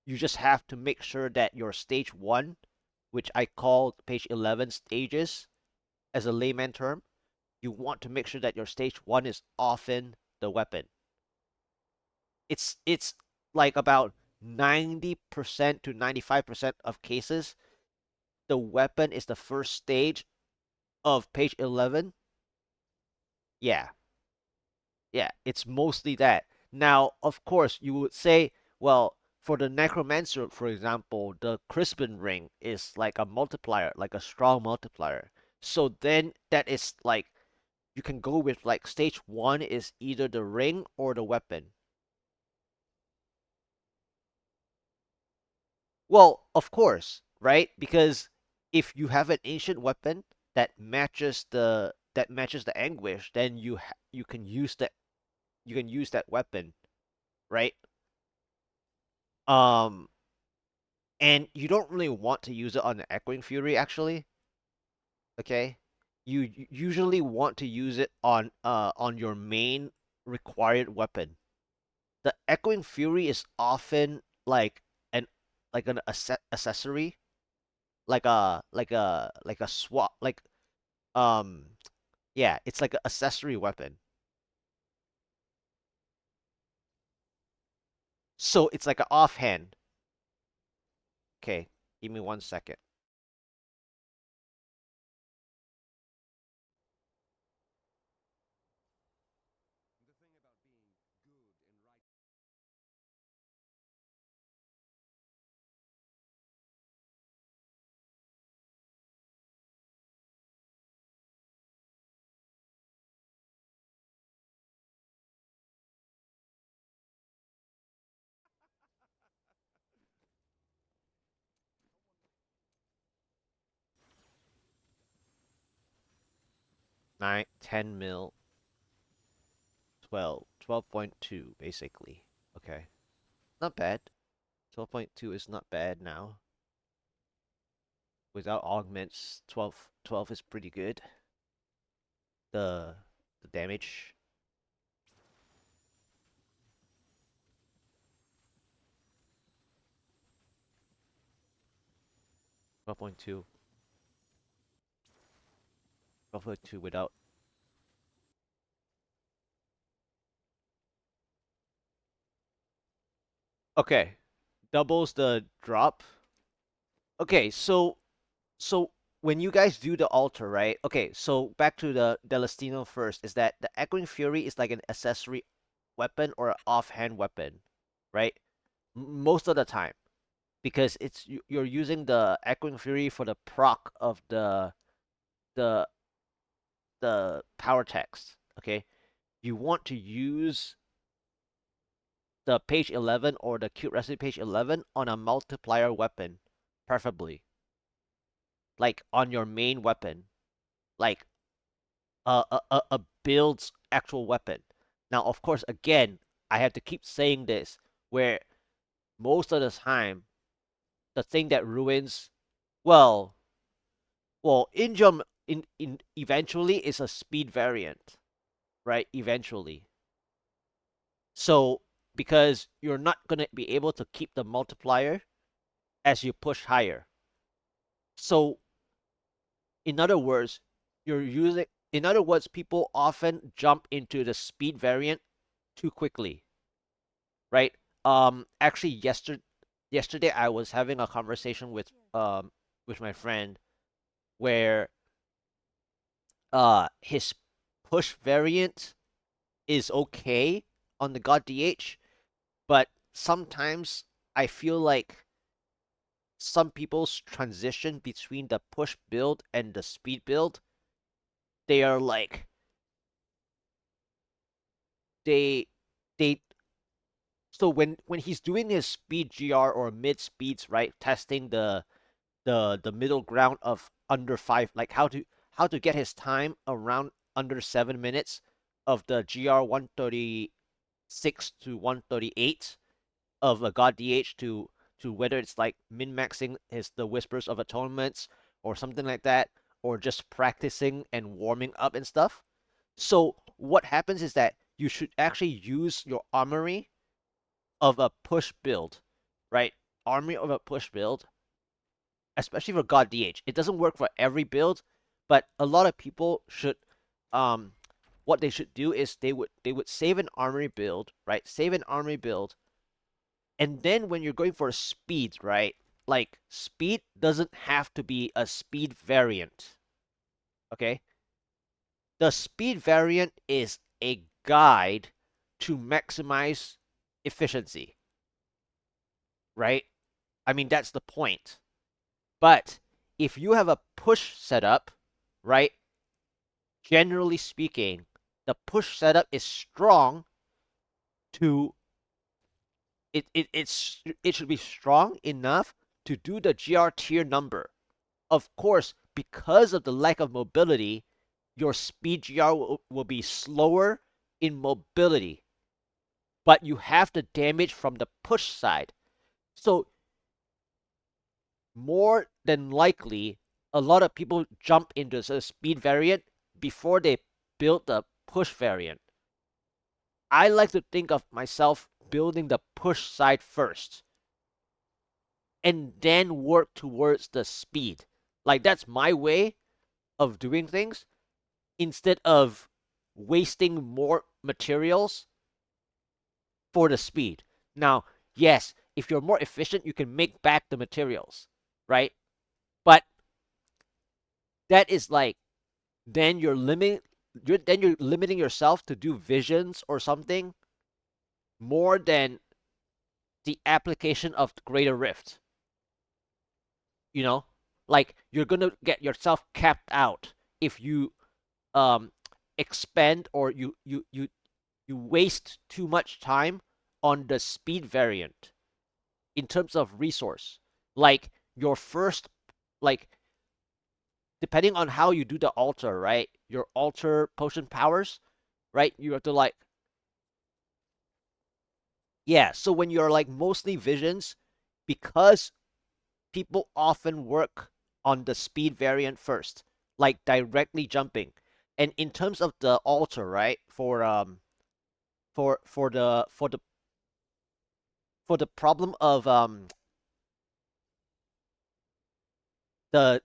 [SPEAKER 1] you just have to make sure that your stage 1, which I call page 11 stages as a layman term, you want to make sure that your stage 1 is often the weapon. It's like about 90% to 95% of cases, the weapon is the first stage of page 11. Yeah, yeah, it's mostly that. Now, of course, you would say, well, for the Necromancer, for example, the Crispin ring is like a multiplier, like a strong multiplier. So then that is like, you can go with like stage 1 is either the ring or the weapon. Well, of course, right? Because if you have an ancient weapon that matches the anguish, then you can use that weapon, right? Um, and you don't really want to use it on the Echoing Fury, actually. Okay, you usually want to use it on your main required weapon. The Echoing Fury is often an an accessory, like a swap, um yeah, it's like an accessory weapon. So it's like an offhand. Okay, give me 1 second. Nine, 10 mil, 12.2 basically. Okay, not bad. 12.2 is not bad now. Without augments, 12 is pretty good. The the damage. 12.2. 12.2 without. Okay, doubles the drop. Okay, so when you guys do the altar, right? Okay, so back to the Delestino first, is that the Echoing Fury is like an accessory weapon or an offhand weapon, right? Most of the time. because you're using the Echoing Fury for the proc of the the power text. Okay, you want to use the page 11 or the cute recipe page 11 on a multiplier weapon, preferably like on your main weapon, like a build's actual weapon. Now, of course, again, I have to keep saying this, where most of the time, the thing that ruins, well, Injum in eventually is a speed variant, right? Eventually, so because you're not gonna be able to keep the multiplier as you push higher. So, in other words, you're using. In other words, people often jump into the speed variant too quickly, right? Actually, yesterday I was having a conversation with my friend where his push variant is okay on the God DH, but sometimes I feel like some people's transition between the push build and the speed build, they are like they they so when he's doing his speed GR or mid speeds, right, testing the middle ground of under 5, like how to get his time around under 7 minutes of the GR 136 to 138 of a God DH to whether it's like min maxing his the Whispers of Atonements or something like that, or just practicing and warming up and stuff. So what happens is that you should actually use your armory of a push build, right? Armory of a push build, especially for God DH. It doesn't work for every build, but a lot of people should what they should do is they would save an armory build, right? Save an armory build, and then when you're going for speed, right? Like speed doesn't have to be a speed variant. Okay? The speed variant is a guide to maximize efficiency, right? I mean, that's the point. But if you have a push setup, right? Generally speaking, the push setup is strong to it should be strong enough to do the GR tier number. Of course, because of the lack of mobility, your speed GR will be slower in mobility, but you have the damage from the push side. So more than likely, a lot of people jump into the speed variant before they build the push variant. I like to think of myself building the push side first and then work towards the speed. Like that's my way of doing things instead of wasting more materials for the speed. Now, yes, if you're more efficient, you can make back the materials, right? But that is like then you're limiting yourself to do visions or something more than the application of greater rift. You know, like you're gonna get yourself capped out if you um expend or you waste too much time on the speed variant in terms of resource. Like your first, like depending on how you do the altar, right? Your altar potion powers, right? You have to like, yeah. So when you're like mostly visions, because people often work on the speed variant first, like directly jumping. And in terms of the altar, right? For the problem of the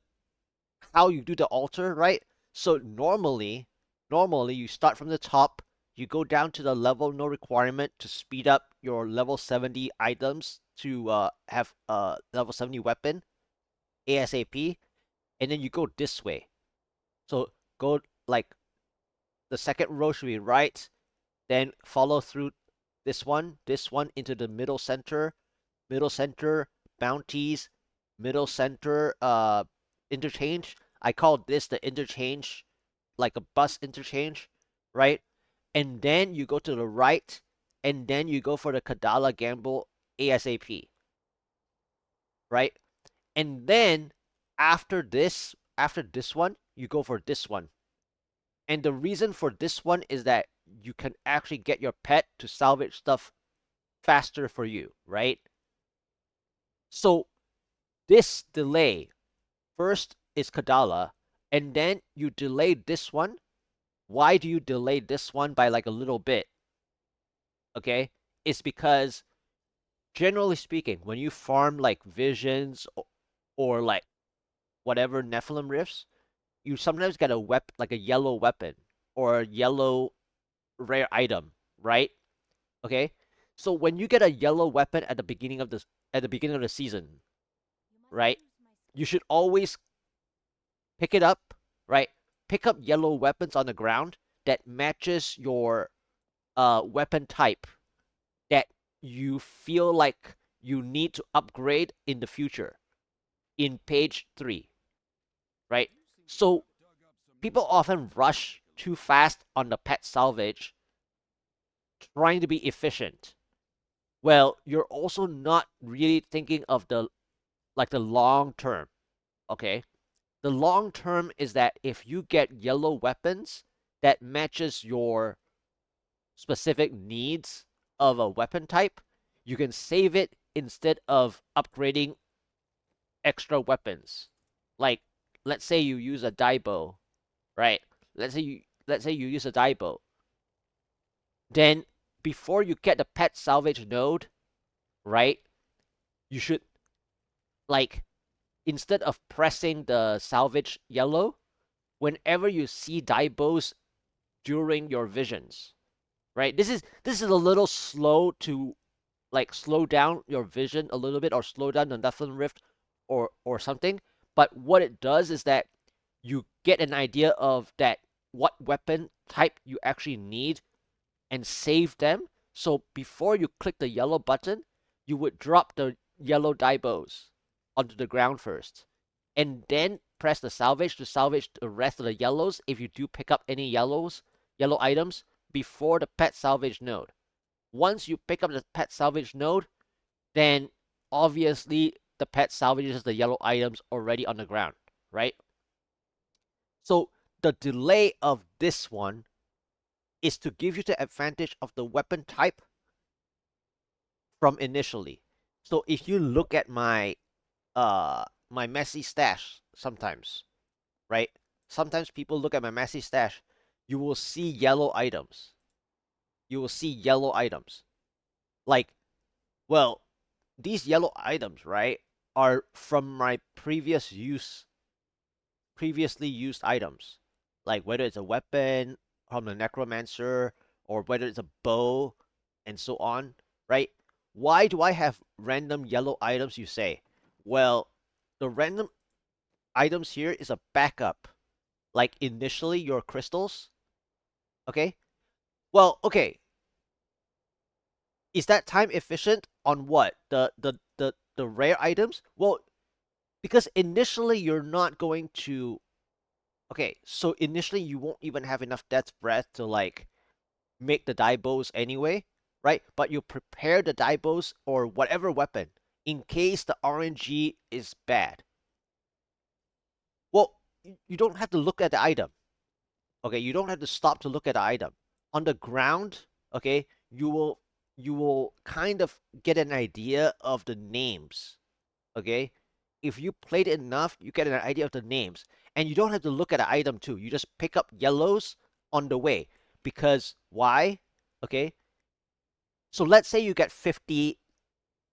[SPEAKER 1] how you do the altar, right? So normally you start from the top, you go down to the level no requirement to speed up your level 70 items to have a level 70 weapon ASAP, and then you go this way. So go like the second row should be right, then follow through this one into the middle center, bounties middle center interchange. I call this the interchange, like a bus interchange, right? And then you go to the right, and then you go for the Kadala gamble ASAP, right? And then after this one, you go for this one. And the reason for this one is that you can actually get your pet to salvage stuff faster for you, right? So this delay first is Kadala, and then you delay this one. Why do you delay this one by like a little bit? Okay, it's because generally speaking, when you farm like visions or like whatever Nephilim rifts, you sometimes get a like a yellow weapon or a yellow rare item, right? Okay, so when you get a yellow weapon at the beginning of the season, right? You should always pick it up, right? Pick up yellow weapons on the ground that matches your weapon type that you feel like you need to upgrade in the future in page 3, right? So people often rush too fast on the pet salvage trying to be efficient. Well, you're also not really thinking of the long term, okay? The long term is that if you get yellow weapons that matches your specific needs of a weapon type, you can save it instead of upgrading extra weapons. Like, let's say you use a die bow, right? Let's say you use a die bow. Then before you get the pet salvage node, right? You should like instead of pressing the salvage yellow, whenever you see die bows during your visions, right? This is a little slow to like slow down your vision a little bit or slow down the Nephilim Rift or something. But what it does is that you get an idea of that what weapon type you actually need and save them. So before you click the yellow button, you would drop the yellow die bows onto the ground first, and then press the salvage to salvage the rest of the yellows if you do pick up any yellow items before the pet salvage node. Once you pick up the pet salvage node, then obviously the pet salvages the yellow items already on the ground, right? So the delay of this one is to give you the advantage of the weapon type from initially. So if you look at my my messy stash sometimes, right? Sometimes people look at my messy stash, you will see yellow items. You will see yellow items. Like, well, these yellow items, right, are from my previously used items. Like whether it's a weapon from the necromancer or whether it's a bow and so on, right? Why do I have random yellow items, you say? Well, the random items here is a backup. Like initially your crystals, okay? Well, okay. Is that time efficient on what? The rare items? Well, because initially you're not going to. Okay, so initially you won't even have enough death's breath to like make the die bows anyway, right? But you prepare the die bows or whatever weapon in case the RNG is bad. Well, you don't have to look at the item. Okay, you don't have to stop to look at the item. On the ground, okay, you will kind of get an idea of the names. Okay? If you played it enough, you get an idea of the names. And you don't have to look at the item too. You just pick up yellows on the way. Because why? Okay? So let's say you get 50,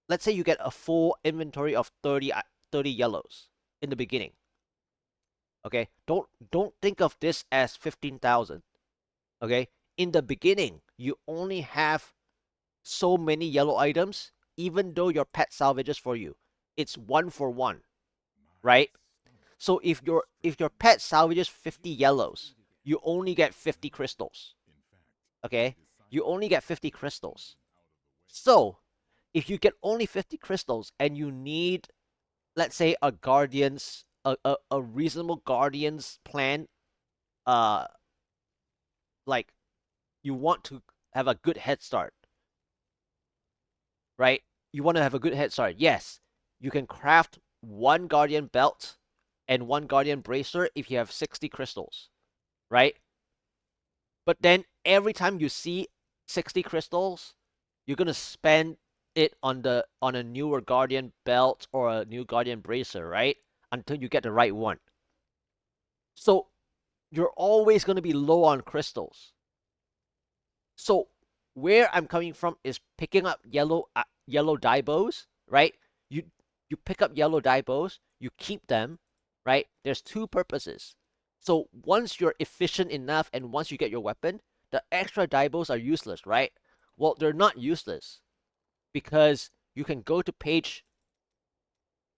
[SPEAKER 1] let's say you get a full inventory of 30 yellows in the beginning. Okay? Don't think of this as 15,000. Okay? In the beginning, you only have so many yellow items, even though your pet salvages for you. It's 1-for-1, right? So if your pet salvages 50 yellows, you only get 50 crystals. Okay? You only get 50 crystals. So if you get only 50 crystals and you need, let's say, a guardian's a reasonable guardian's plan, uh like you want to have a good head start, right? You want to have a good head start. Yes, you can craft one guardian belt and one guardian bracer if you have 60 crystals, right? But then every time you see 60 crystals, you're gonna spend it on a newer guardian belt or a new guardian bracer, right? Until you get the right one. So you're always gonna be low on crystals. So where I'm coming from is picking up yellow dye bows, right? You you pick up yellow dye bows, you keep them, right? There's two purposes. So once you're efficient enough and once you get your weapon, the extra dye bows are useless, right? Well, they're not useless because you can go to page,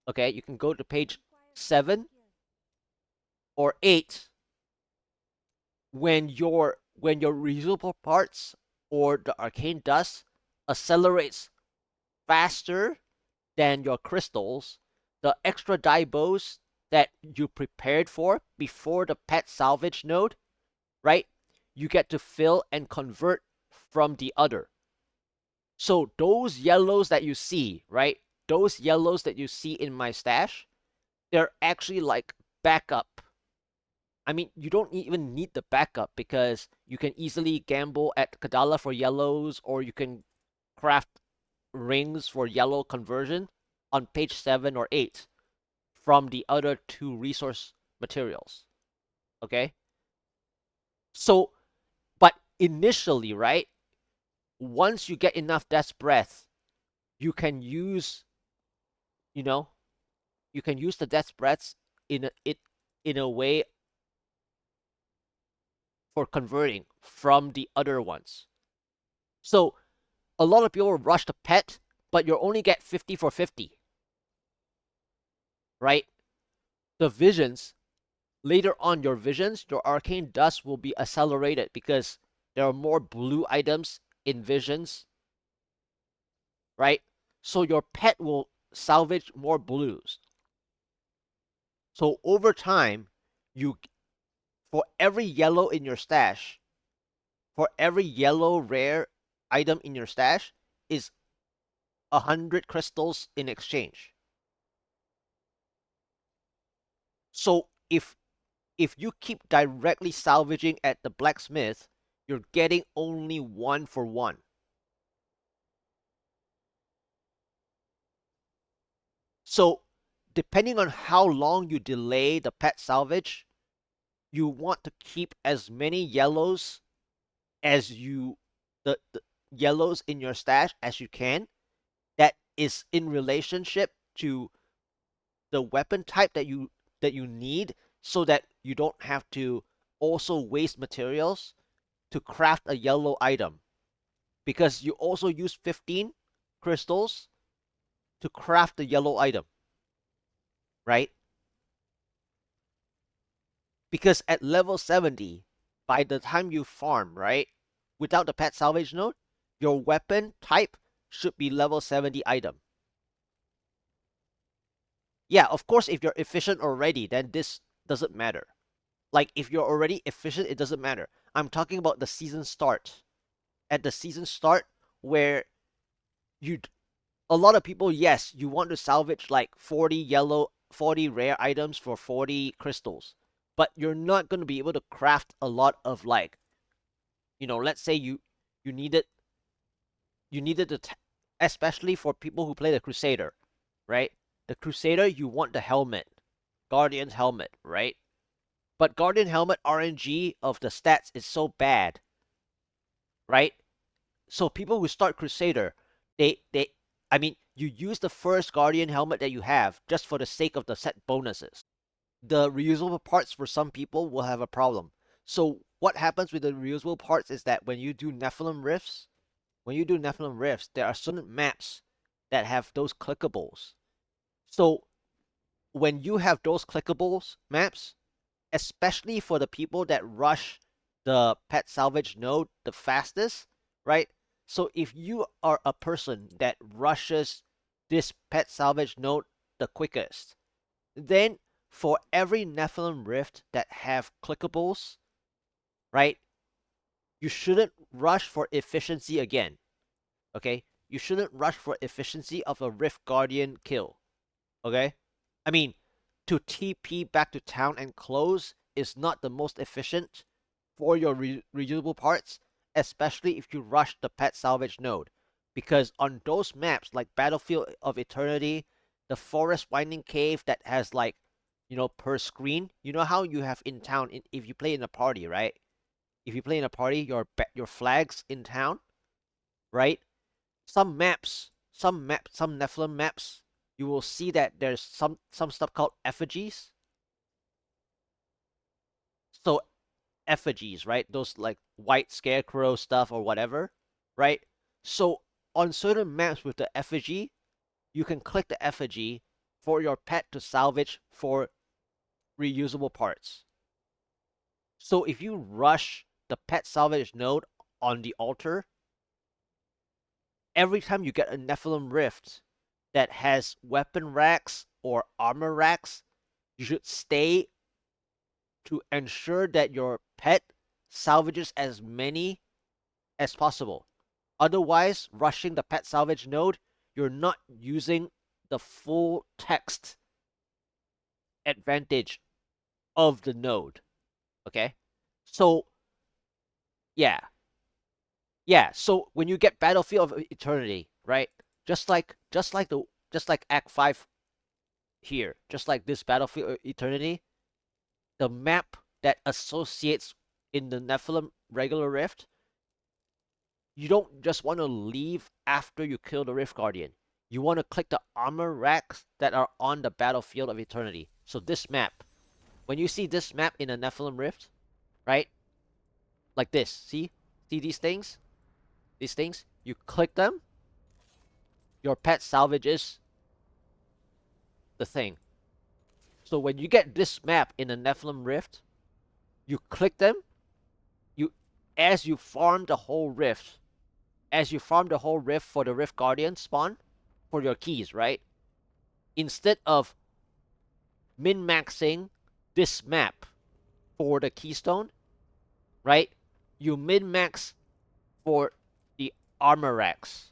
[SPEAKER 1] okay, you can go to page 7 or 8 when your reusable parts or the arcane dust accelerates faster than your crystals, the extra dye bows that you prepared for before the pet salvage node, right? You get to fill and convert from the other. So those yellows that you see, right? Those yellows that you see in my stash, they're actually like backup. I mean, you don't even need the backup because you can easily gamble at Kadala for yellows, or you can craft rings for yellow conversion on page 7 or 8 from the other two resource materials. Okay? So, but initially, right? Once you get enough Death's Breath, you can use, you know, you can use the Death's Breaths in a way for converting from the other ones. So a lot of people rush the pet, but you only get 50 for 50. Right? The visions, later on, your visions, your arcane dust will be accelerated because there are more blue items in visions. Right? So your pet will salvage more blues. So over time, you for every yellow in your stash, for every yellow rare item in your stash is 100 crystals in exchange. So if you keep directly salvaging at the blacksmith, you're getting only 1 for 1. So depending on how long you delay the pet salvage, you want to keep as many yellows as the yellows in your stash as you can that is in relationship to the weapon type that you need, so that you don't have to also waste materials to craft a yellow item, because you also use 15 crystals to craft the yellow item, right? Because at level 70, by the time you farm, right, without the pet salvage node, your weapon type should be level 70 item. Yeah, of course, if you're efficient already, then this doesn't matter. Like, if you're already efficient, it doesn't matter. I'm talking about the season start. At the season start, where you, a lot of people, yes, you want to salvage like 40 rare items for 40 crystals, but you're not going to be able to craft a lot of, like, let's say you needed you needed to, especially for people who play the Crusader, right? The Crusader, you want the helmet, Guardian's helmet, right? But Guardian helmet RNG of the stats is so bad, right? So people who start Crusader, I mean, you use the first Guardian helmet that you have just for the sake of the set bonuses. The reusable parts for some people will have a problem. So what happens with the reusable parts is that when you do Nephilim Rifts, there are certain maps that have those clickables. So when you have those clickables maps, especially for the people that rush the pet salvage node the fastest, right? So if you are a person that rushes this pet salvage node the quickest, then for every Nephilim Rift that have clickables, right, you shouldn't rush for efficiency again. Okay? You shouldn't rush for efficiency of a Rift Guardian kill. Okay? I mean, to TP back to town and close is not the most efficient for your reusable parts, especially if you rush the pet salvage node. Because on those maps like Battlefield of Eternity, the Forest Winding Cave that has like, per screen, you know how you have in town if you play in a party, right? If you play in a party, your flags in town, right? Some maps, some Nephilim maps, you will see that there's some stuff called effigies. So effigies, right? Those like white scarecrow stuff or whatever, right? So on certain maps with the effigy, you can click the effigy for your pet to salvage for reusable parts. So if you rush the pet salvage node on the altar, every time you get a Nephilim Rift that has weapon racks or armor racks, you should stay to ensure that your pet salvages as many as possible. Otherwise, rushing the pet salvage node, you're not using the full text advantage of the node. Okay? So, yeah. Yeah, so when you get Battlefield of Eternity, right? Just like Act 5 here, just like this Battlefield of Eternity, the map that associates in the Nephilim regular Rift, you don't just want to leave after you kill the Rift Guardian. You want to click the armor racks that are on the Battlefield of Eternity. So this map, when you see this map in a Nephilim Rift, right? Like this, see these things? These things, you click them, your pet salvages the thing. So when you get this map in a Nephilim Rift, you click them, as you farm the whole rift, for the Rift Guardian spawn, for your keys, right? Instead of min-maxing this map for the keystone, right? You min-max for the armor racks.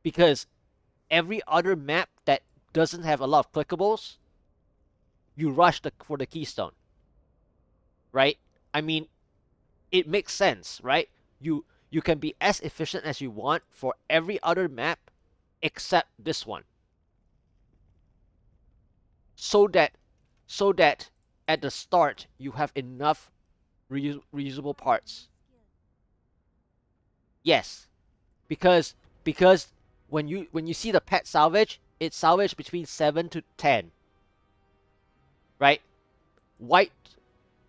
[SPEAKER 1] Because every other map that doesn't have a lot of clickables, you rush for the keystone. Right? I mean, it makes sense, right? You can be as efficient as you want for every other map except this one. So that at the start you have enough reusable parts. Yes, because when you see the pet salvage, it's salvaged between 7 to 10. Right? White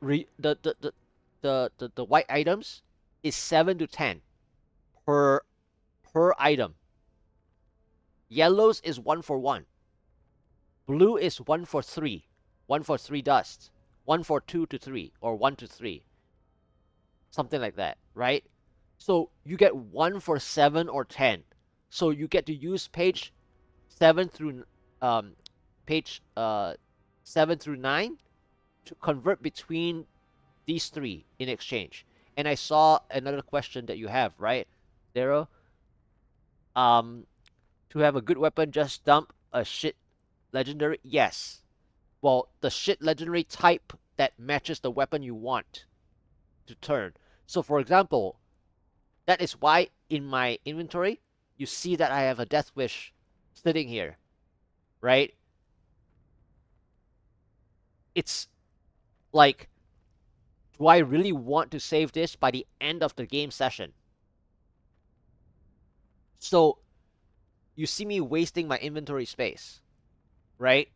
[SPEAKER 1] the white items is 7 to 10 per item. Yellows is 1 for 1. Blue is 1 for 3. 1 for 3 dusts. 1 for 2 to 3 or 1 to 3. Something like that, right? So you get 1 for 7 or 10. So you get to use page 7 through 7 through 9 to convert between these three in exchange. And I saw another question that you have, right, Zero? To have a good weapon, just dump a shit legendary? Yes. Well, the shit legendary type that matches the weapon you want to turn. So, for example, that is why in my inventory, you see that I have a Death Wish sitting here, right? It's like, do I really want to save this by the end of the game session? So, you see me wasting my inventory space, right?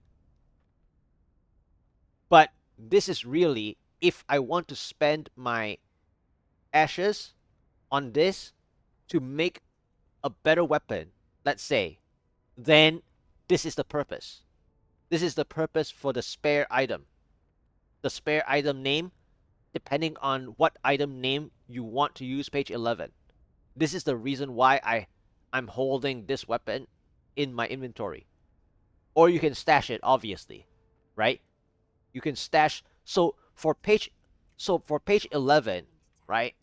[SPEAKER 1] But this is really, if I want to spend my ashes on this to make a better weapon, let's say, then this is the purpose. This is the purpose for the spare item. The spare item name, depending on what item name you want to use, page 11. This is the reason why I'm holding this weapon in my inventory. Or you can stash it, obviously, right? You can stash. So for page 11, right?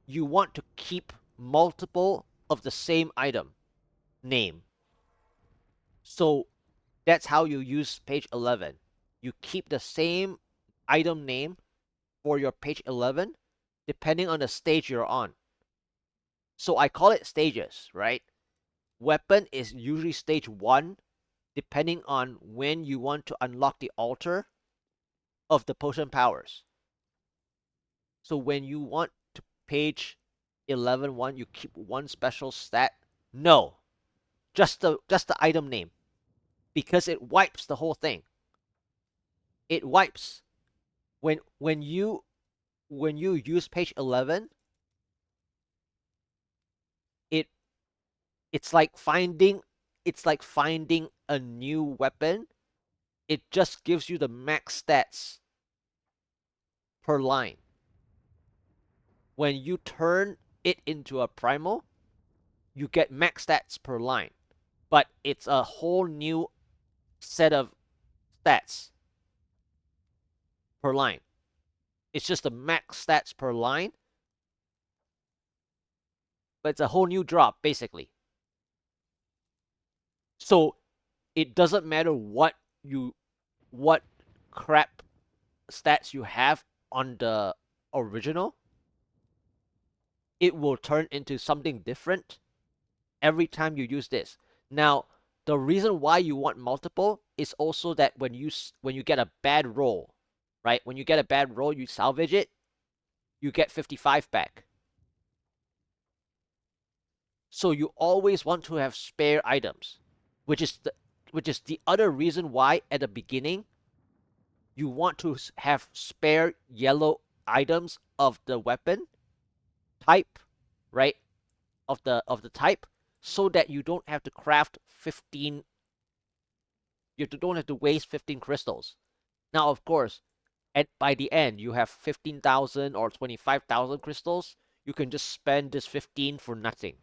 [SPEAKER 1] You want to keep multiple of the same item name. So that's how you use page 11. You keep the same item name for your page 11 depending on the stage you're on. So I call it stages, right? Weapon is usually stage 1 depending on when you want to unlock the altar of the potion powers. So when you want to page 11 you keep one special stat. No, just the item name, because it wipes the whole thing. It wipes when you use page 11. It it's like finding a new weapon. It just gives you the max stats per line. When you turn it into a primal, you get max stats per line, but it's a whole new set of stats per line. It's just the max stats per line, but it's a whole new drop basically. So it doesn't matter what crap stats you have on the original, it will turn into something different every time you use this. Now, the reason why you want multiple is also that when you get a bad roll, right? When you get a bad roll, you salvage it, you get 55 back. So you always want to have spare items, which is the other reason why at the beginning you want to have spare yellow items of the weapon type, right? Of the type, so that you don't have to craft 15. You don't have to waste 15 crystals. Now, of course, by the end you have 15,000 or 25,000 crystals. You can just spend this 15 for nothing,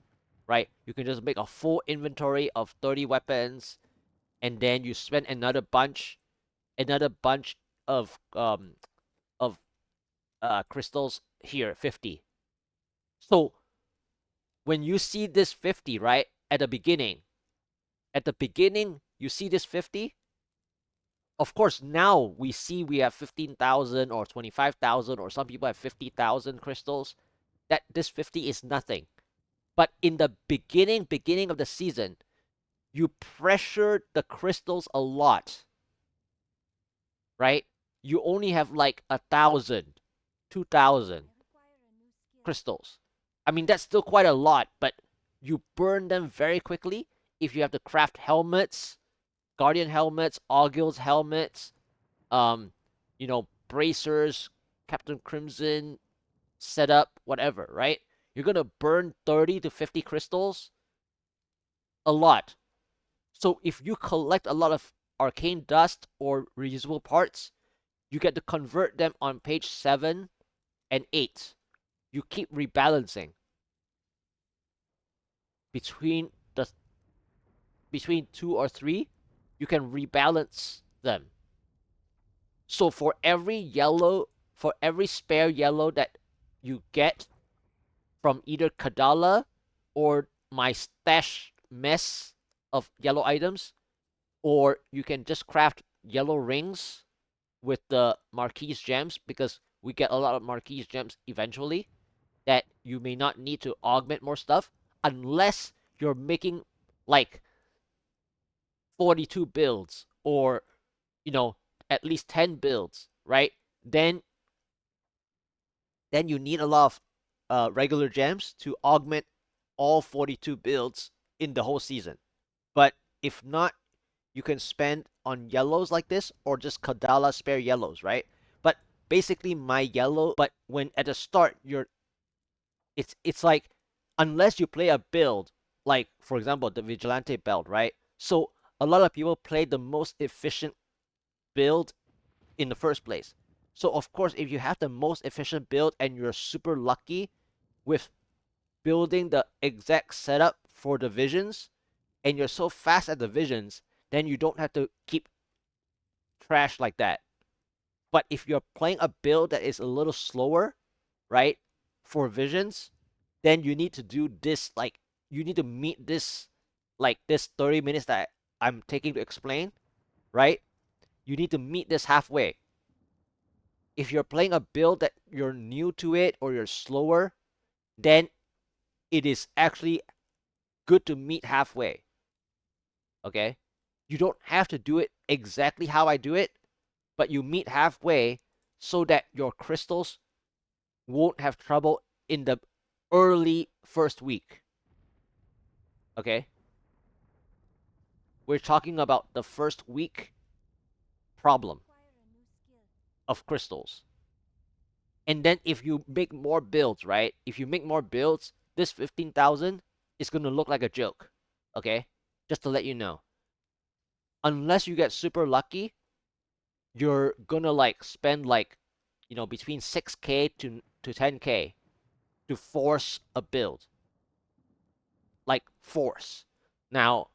[SPEAKER 1] right? You can just make a full inventory of 30 weapons, and then you spend another bunch of crystals here, 50. So when you see this 50, right, at the beginning you see this 50. Of course, now we see we have 15,000 or 25,000, or some people have 50,000 crystals. That this 50 is nothing. But in the beginning of the season, you pressured the crystals a lot, right? You only have like 1,000, 2,000 crystals. I mean, that's still quite a lot, but you burn them very quickly if you have to craft helmets, guardian helmets, Augil's helmets, bracers, Captain Crimson setup, whatever, right? You're gonna burn 30 to 50 crystals a lot. So if you collect a lot of arcane dust or reusable parts, you get to convert them on page 7 and 8. You keep rebalancing between 2 or 3. You can rebalance them. So for every spare yellow that you get from either Kadala or my stash mess of yellow items, or you can just craft yellow rings with the Marquise gems, because we get a lot of Marquise gems eventually that you may not need to augment more stuff unless you're making like 42 builds, or at least 10 builds, right? Then you need a lot of regular gems to augment all 42 builds in the whole season. But if not, you can spend on yellows like this, or just Kadala spare yellows, right? But basically my yellow, but when at the start it's like, unless you play a build like, for example, the Vigilante belt, right? So a lot of people play the most efficient build in the first place. So of course, if you have the most efficient build and you're super lucky with building the exact setup for the visions, and you're so fast at the visions, then you don't have to keep trash like that. But if you're playing a build that is a little slower, right, for visions, then you need to do this, like, you need to meet this, like, this 30 minutes that I'm taking to explain, right? You need to meet this halfway. If you're playing a build that you're new to it or you're slower, then it is actually good to meet halfway. Okay? You don't have to do it exactly how I do it, but you meet halfway so that your crystals won't have trouble in the early first week. Okay? We're talking about the first week problem of crystals. And then if you make more builds, right? If you make more builds, this 15,000 is going to look like a joke. Okay? Just to let you know. Unless you get super lucky, you're going to like spend like, between 6K to 10K to force a build. Like force. Now,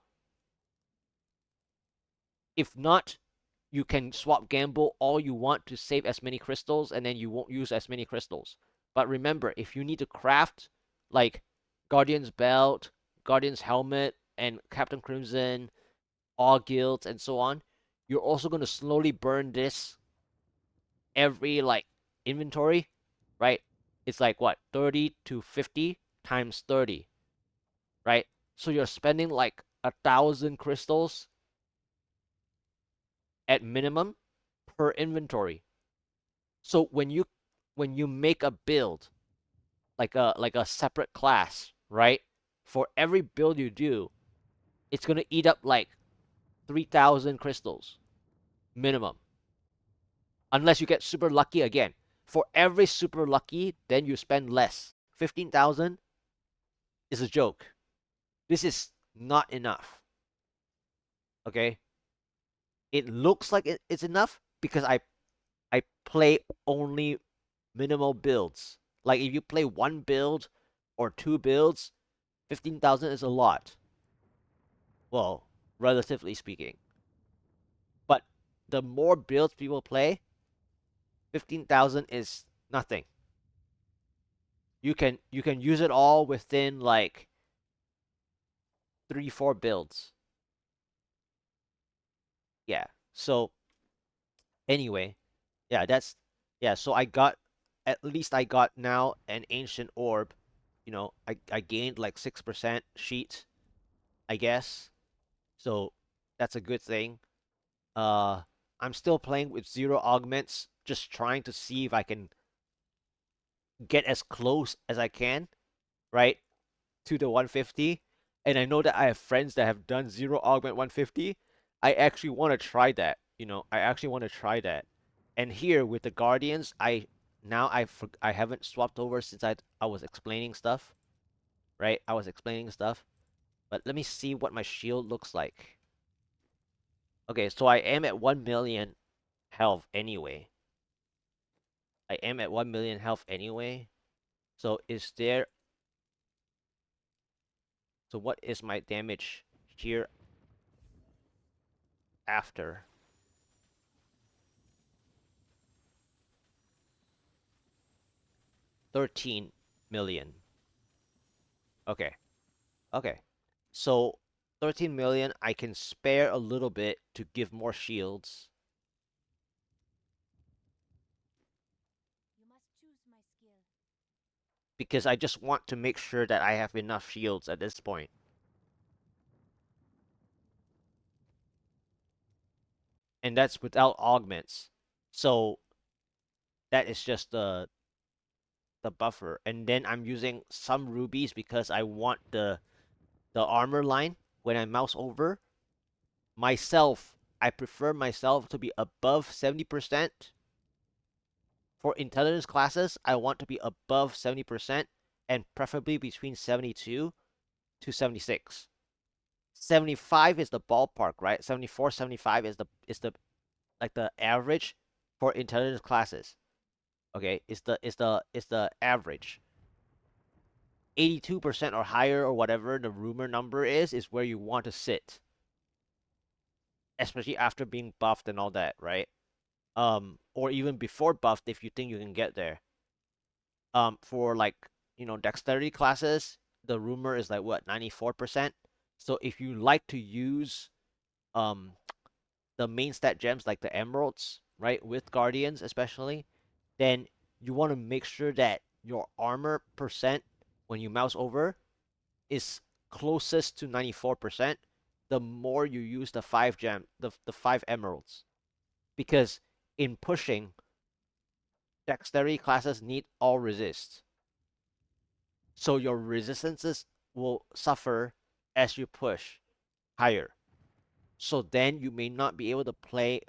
[SPEAKER 1] if not, you can swap gamble all you want to save as many crystals, and then you won't use as many crystals. But remember, if you need to craft like Guardian's Belt, Guardian's Helmet, and Captain Crimson, all guilds, and so on, you're also going to slowly burn this every like inventory, right? It's like what, 30 to 50 times 30, right? So you're spending like 1,000 crystals at minimum per inventory. So when you make a build like a separate class, right? For every build you do, it's gonna eat up like 3,000 crystals minimum. Unless you get super lucky again. For every super lucky, then you spend less. 15,000 is a joke. This is not enough. Okay? It looks like it's enough because I play only minimal builds. Like if you play one build or two builds, 15,000 is a lot. Well, relatively speaking. But the more builds people play, 15,000 is nothing. You can use it all within like 3-4 builds. Yeah. So anyway, yeah, so I got now an ancient orb. I gained like 6% sheet, I guess. So that's a good thing. Uh, I'm still playing with zero augments, just trying to see if I can get as close as I can, right, to the 150. And I know that I have friends that have done zero augment 150. I actually want to try that. I actually want to try that. And here with the Guardians, I haven't swapped over since I was explaining stuff, right? I was explaining stuff. But let me see what my shield looks like. Okay, so I am at 1 million health anyway. I am at 1 million health anyway. So what is my damage here after? 13 million. Okay. Okay. So 13 million, I can spare a little bit to give more shields.
[SPEAKER 2] You must choose my skill.
[SPEAKER 1] Because I just want to make sure that I have enough shields at this point. And that's without augments. So that is just the buffer. And then I'm using some rubies because I want the armor line when I mouse over. I prefer myself to be above 70%. For intelligence classes, I want to be above 70% and preferably between 72 to 76. 75 is the ballpark, right? 74, 75 is the like the average for intelligence classes. Okay, is the average. 82% or higher or whatever the rumor number is where you want to sit, especially after being buffed and all that, right? Or even before buffed if you think you can get there. For like, dexterity classes, the rumor is like what, 94%. So if you like to use um the main stat gems like the emeralds, right, with guardians especially, then you want to make sure that your armor percent when you mouse over is closest to 94%, the more you use the 5 emeralds. Because in pushing, dexterity classes need all resist. So your resistances will suffer as you push higher. So then you may not be able to play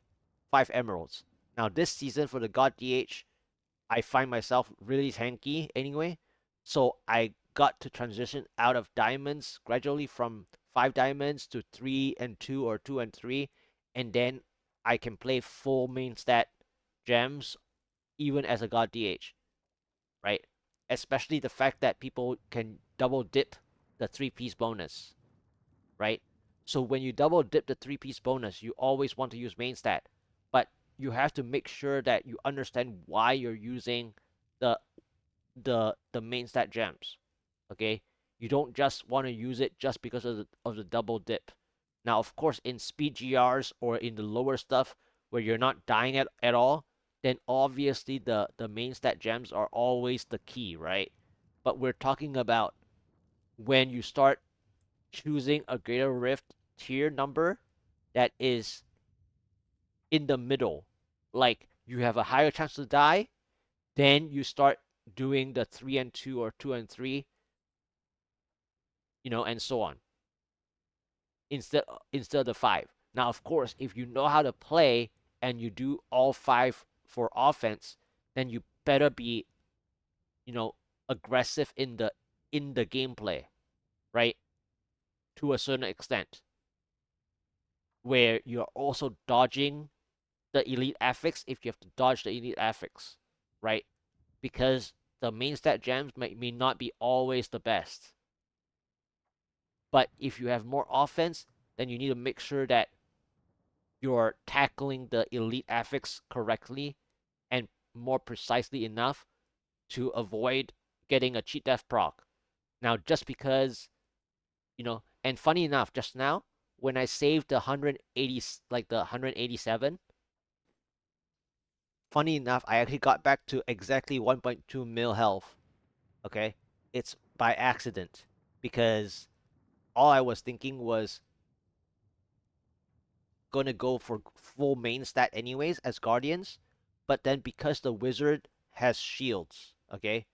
[SPEAKER 1] 5 emeralds. Now this season for the God DH, I find myself really tanky anyway. So I got to transition out of diamonds gradually from 5 diamonds to 3 and 2 or 2 and 3. And then I can play full main stat gems even as a God DH, right? Especially the fact that people can double dip the 3-piece bonus, right? So when you double dip the 3-piece bonus, you always want to use main stat, but you have to make sure that you understand why you're using the the main stat gems. Okay, you don't just want to use it just because of the double dip. Now, of course, in speed GRs or in the lower stuff where you're not dying at all, then obviously the main stat gems are always the key, right? But we're talking about when you start choosing a greater rift tier number that is in the middle, like you have a higher chance to die, then you start doing the 3 and 2 or 2 and 3, and so on, instead of the 5. Now, of course, if you know how to play and you do all 5 for offense, then you better be, you know, aggressive in the gameplay, right? To a certain extent, where you're also dodging the elite affix if you have to dodge the elite affix, right? Because the main stat gems may not be always the best. But if you have more offense, then you need to make sure that you're tackling the elite affix correctly and more precisely enough to avoid getting a cheat death proc. Now, just because, and funny enough, just now, when I saved the 180, like the 187, funny enough, I actually got back to exactly 1.2 mil health. Okay? It's by accident because all I was thinking was gonna go for full main stat anyways as guardians, but then because the wizard has shields, okay?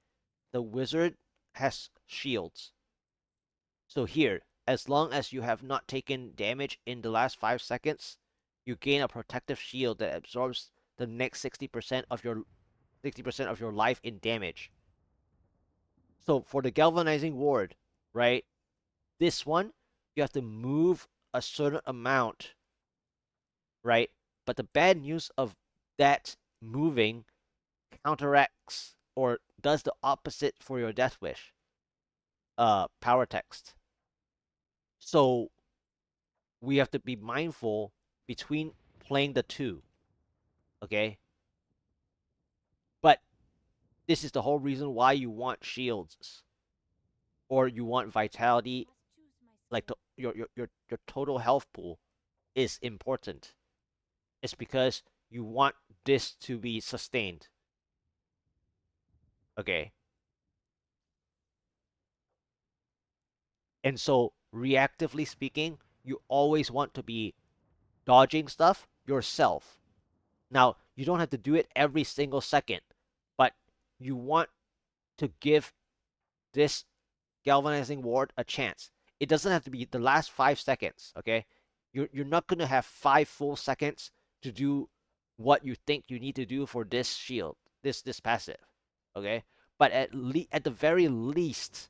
[SPEAKER 1] The wizard has shields. So here, as long as you have not taken damage in the last 5 seconds, you gain a protective shield that absorbs the next 60% of your life in damage. So for the galvanizing ward, right? This one, you have to move a certain amount, right? But the bad news of that moving counteracts or does the opposite for your death wish power text. So we have to be mindful between playing the two, okay? But this is the whole reason why you want shields or you want vitality, like your total health pool is important. It's because you want this to be sustained. Okay. And so, reactively speaking, you always want to be dodging stuff yourself. Now, you don't have to do it every single second, but you want to give this galvanizing ward a chance. It doesn't have to be the last 5 seconds, okay? You're not gonna have 5 full seconds to do what you think you need to do for this shield, this passive, okay? But at the very least,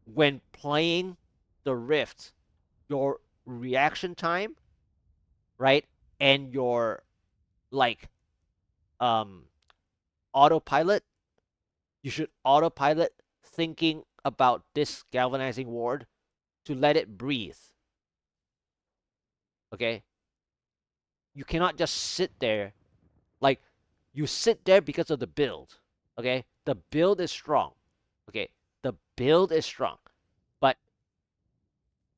[SPEAKER 1] when playing the rift, your reaction time, right, and your like um autopilot You should autopilot thinking about this galvanizing ward to let it breathe. Okay? You cannot just sit there. Like, you sit there because of the build. Okay? The build is strong. Okay? The build is strong. But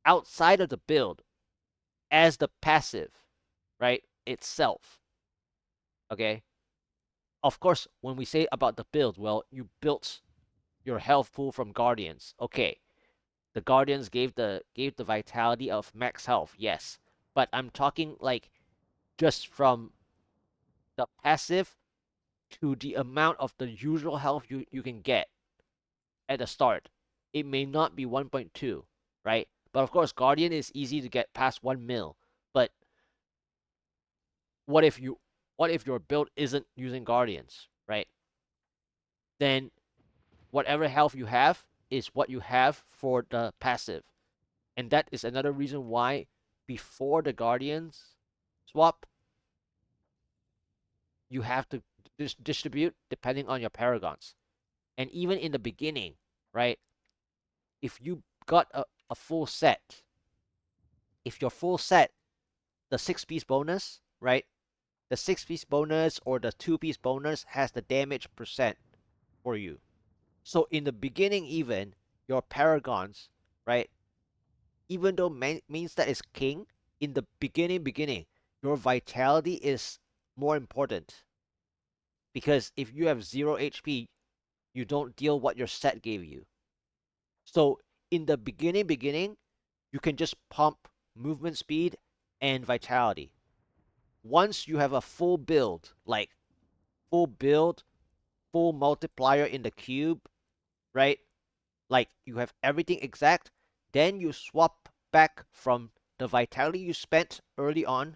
[SPEAKER 1] outside of the build, as the passive, right, itself, okay? Of course, when we say about the build, well, you built your health pool from Guardians. Okay. The Guardians gave the vitality of max health, yes. But I'm talking like just from the passive to the amount of the usual health you can get at the start. It may not be 1.2, right? But of course, Guardian is easy to get past 1 mil. But what if your build isn't using Guardians, right? Then whatever health you have is what you have for the passive. And that is another reason why before the Guardians swap, you have to distribute depending on your paragons. And even in the beginning, right? If you got a full set, if your full set, the 6-piece bonus, right? The 6-piece bonus or the 2-piece bonus has the damage percent for you. So in the beginning, even your paragons, right? Even though main stat is king, in the beginning, your vitality is more important. Because if you have 0 HP, you don't deal what your set gave you. So in the beginning, you can just pump movement speed and vitality. Once you have a full build, like full multiplier in the cube, right? Like you have everything exact, then you swap back from the vitality you spent early on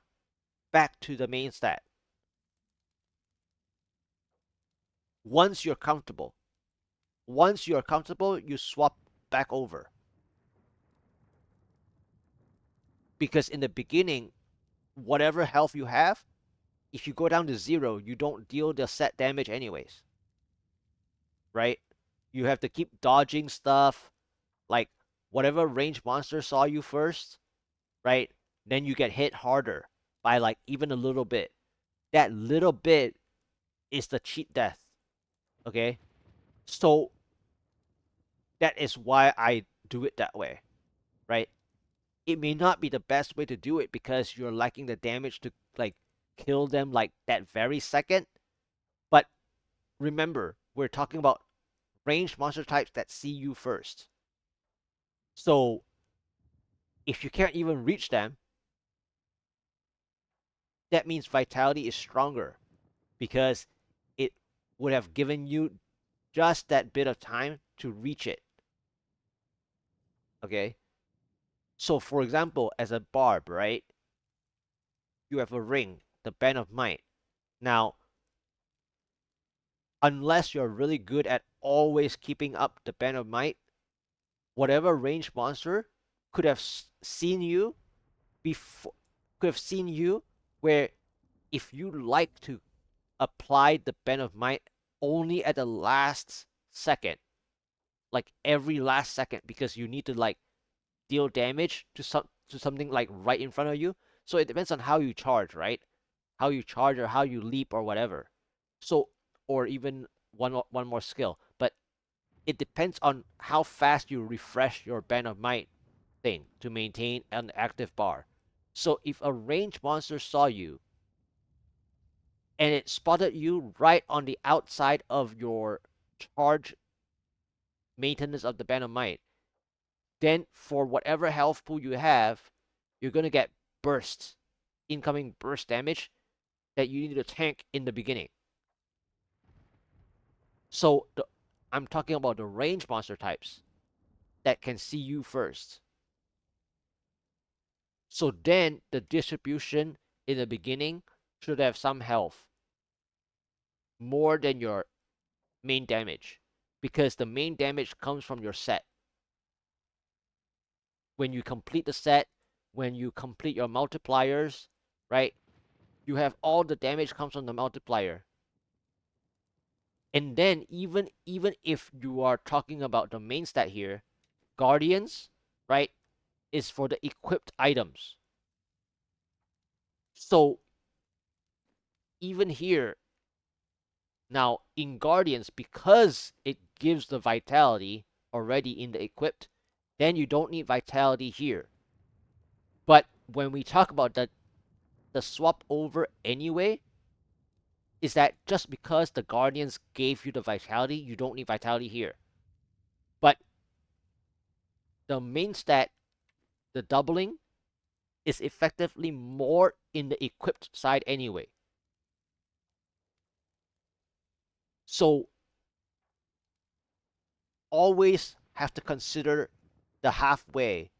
[SPEAKER 1] back to the main stat. Once you're comfortable, you swap back over. Because in the beginning, whatever health you have, if you go down to 0, you don't deal the set damage anyways. Right? You have to keep dodging stuff. Like, whatever range monster saw you first, right? Then you get hit harder by like even a little bit. That little bit is the cheat death. Okay? So that is why I do it that way. Right? It may not be the best way to do it because you're lacking the damage to like kill them like that very second. But remember, we're talking about ranged monster types that see you first. So if you can't even reach them, that means vitality is stronger because it would have given you just that bit of time to reach it. Okay? So for example, as a barb, right? You have a ring, the band of might. Now, unless you're really good at always keeping up the band of might, whatever ranged monster could have seen you before, could have seen you where if you like to apply the band of might only at the last second, like every last second, because you need to like deal damage to something like right in front of you. So it depends on how you charge, right? How you charge or how you leap or whatever. So or even one more skill, but it depends on how fast you refresh your band of might thing to maintain an active bar. So if a ranged monster saw you and it spotted you right on the outside of your charge maintenance of the band of might, then for whatever health pool you have, you're gonna get bursts, incoming burst damage that you need to tank in the beginning. So I'm talking about the range monster types that can see you first. So then the distribution in the beginning should have some health more than your main damage because the main damage comes from your set. When you complete the set, when you complete your multipliers, right? You have all the damage comes from the multiplier. And then even if you are talking about the main stat here, Guardians, right, is for the equipped items. So even here, now in Guardians, because it gives the vitality already in the equipped, then you don't need vitality here. But when we talk about the swap over anyway, is that just because the Guardians gave you the vitality, you don't need vitality here. But the main stat, the doubling, is effectively more in the equipped side anyway. So always have to consider the halfway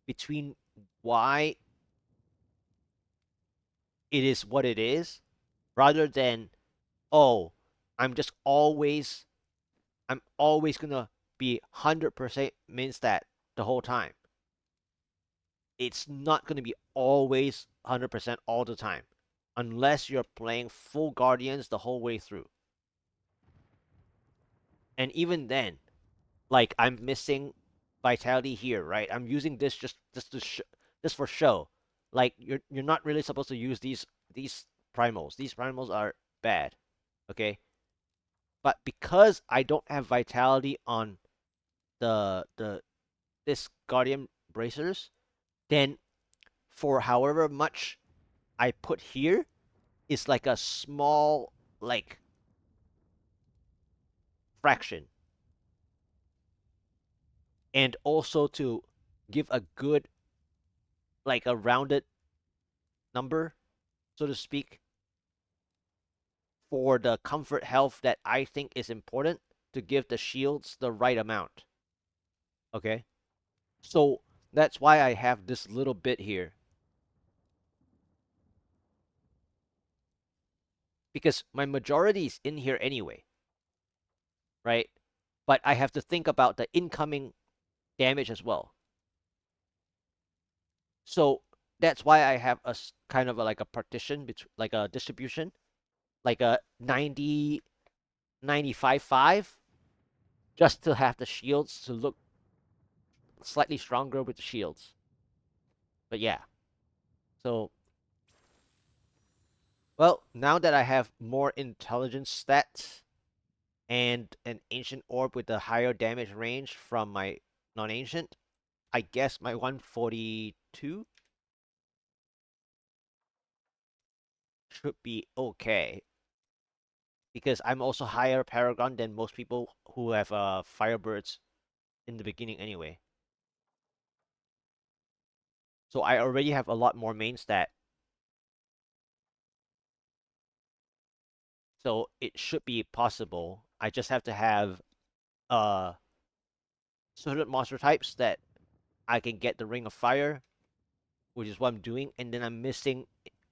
[SPEAKER 1] between why it is what it is, rather than, oh, I'm just always I'm always gonna be 100% min stat the whole time. It's not gonna be always 100% all the time, unless you're playing full Guardians the whole way through. And even then, like, I'm missing vitality here, right? I'm using this just to just for show. Like, you're not really supposed to use these primals. These primals are bad, okay? But because I don't have vitality on the this guardian bracers, then for however much I put here is like a small, like, fraction. And also to give a good, like, a rounded number, so to speak, for the comfort health that I think is important, to give the shields the right amount. Okay? So that's why I have this little bit here. Because my majority is in here anyway, right? But I have to think about the incoming damage as well. So that's why I have a kind of like a partition, like a distribution, like a 90, 95, 5, just to have the shields to look slightly stronger with the shields. But yeah, so, well, now that I have more intelligence stats and an ancient orb with a higher damage range from my non-ancient, I guess my 142 should be okay. Because I'm also higher Paragon than most people who have Firebirds in the beginning anyway. So I already have a lot more main stat. So it should be possible. I just have to have uh certain monster types that I can get the Ring of Fire, which is what I'm doing, and then I'm missing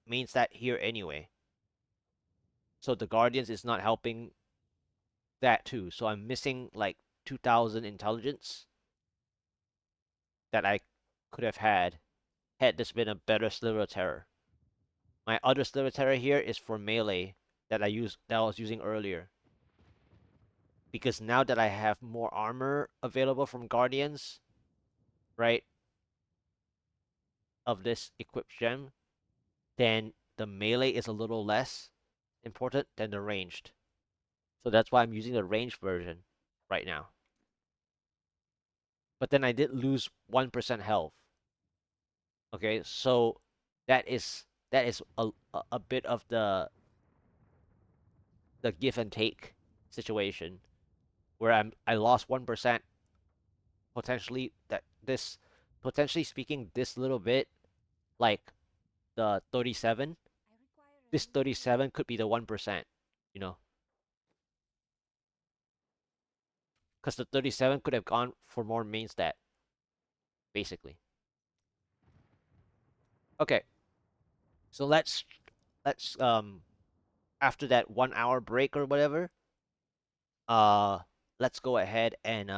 [SPEAKER 1] main stat here anyway. So the Guardians is not helping that too. So I'm missing like 2,000 intelligence that I could have had this been a better Sliver of Terror. My other Sliver of Terror here is for melee that I was using earlier. Because now that I have more armor available from Guardians, right, of this equipped gem, then the melee is a little less important than the ranged. So that's why I'm using the ranged version right now. But then I did lose 1% health. Okay, so that is a bit of the give and take situation where I lost 1%, potentially, that this potentially speaking, this little bit, like the 37, this 37 could be the 1%, you know, because the 37 could have gone for more main stat, basically. Okay, so let's after that 1 hour break or whatever, uh let's go ahead and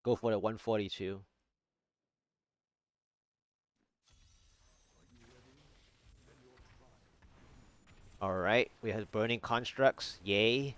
[SPEAKER 1] go for the 142. All right, we have burning constructs. Yay.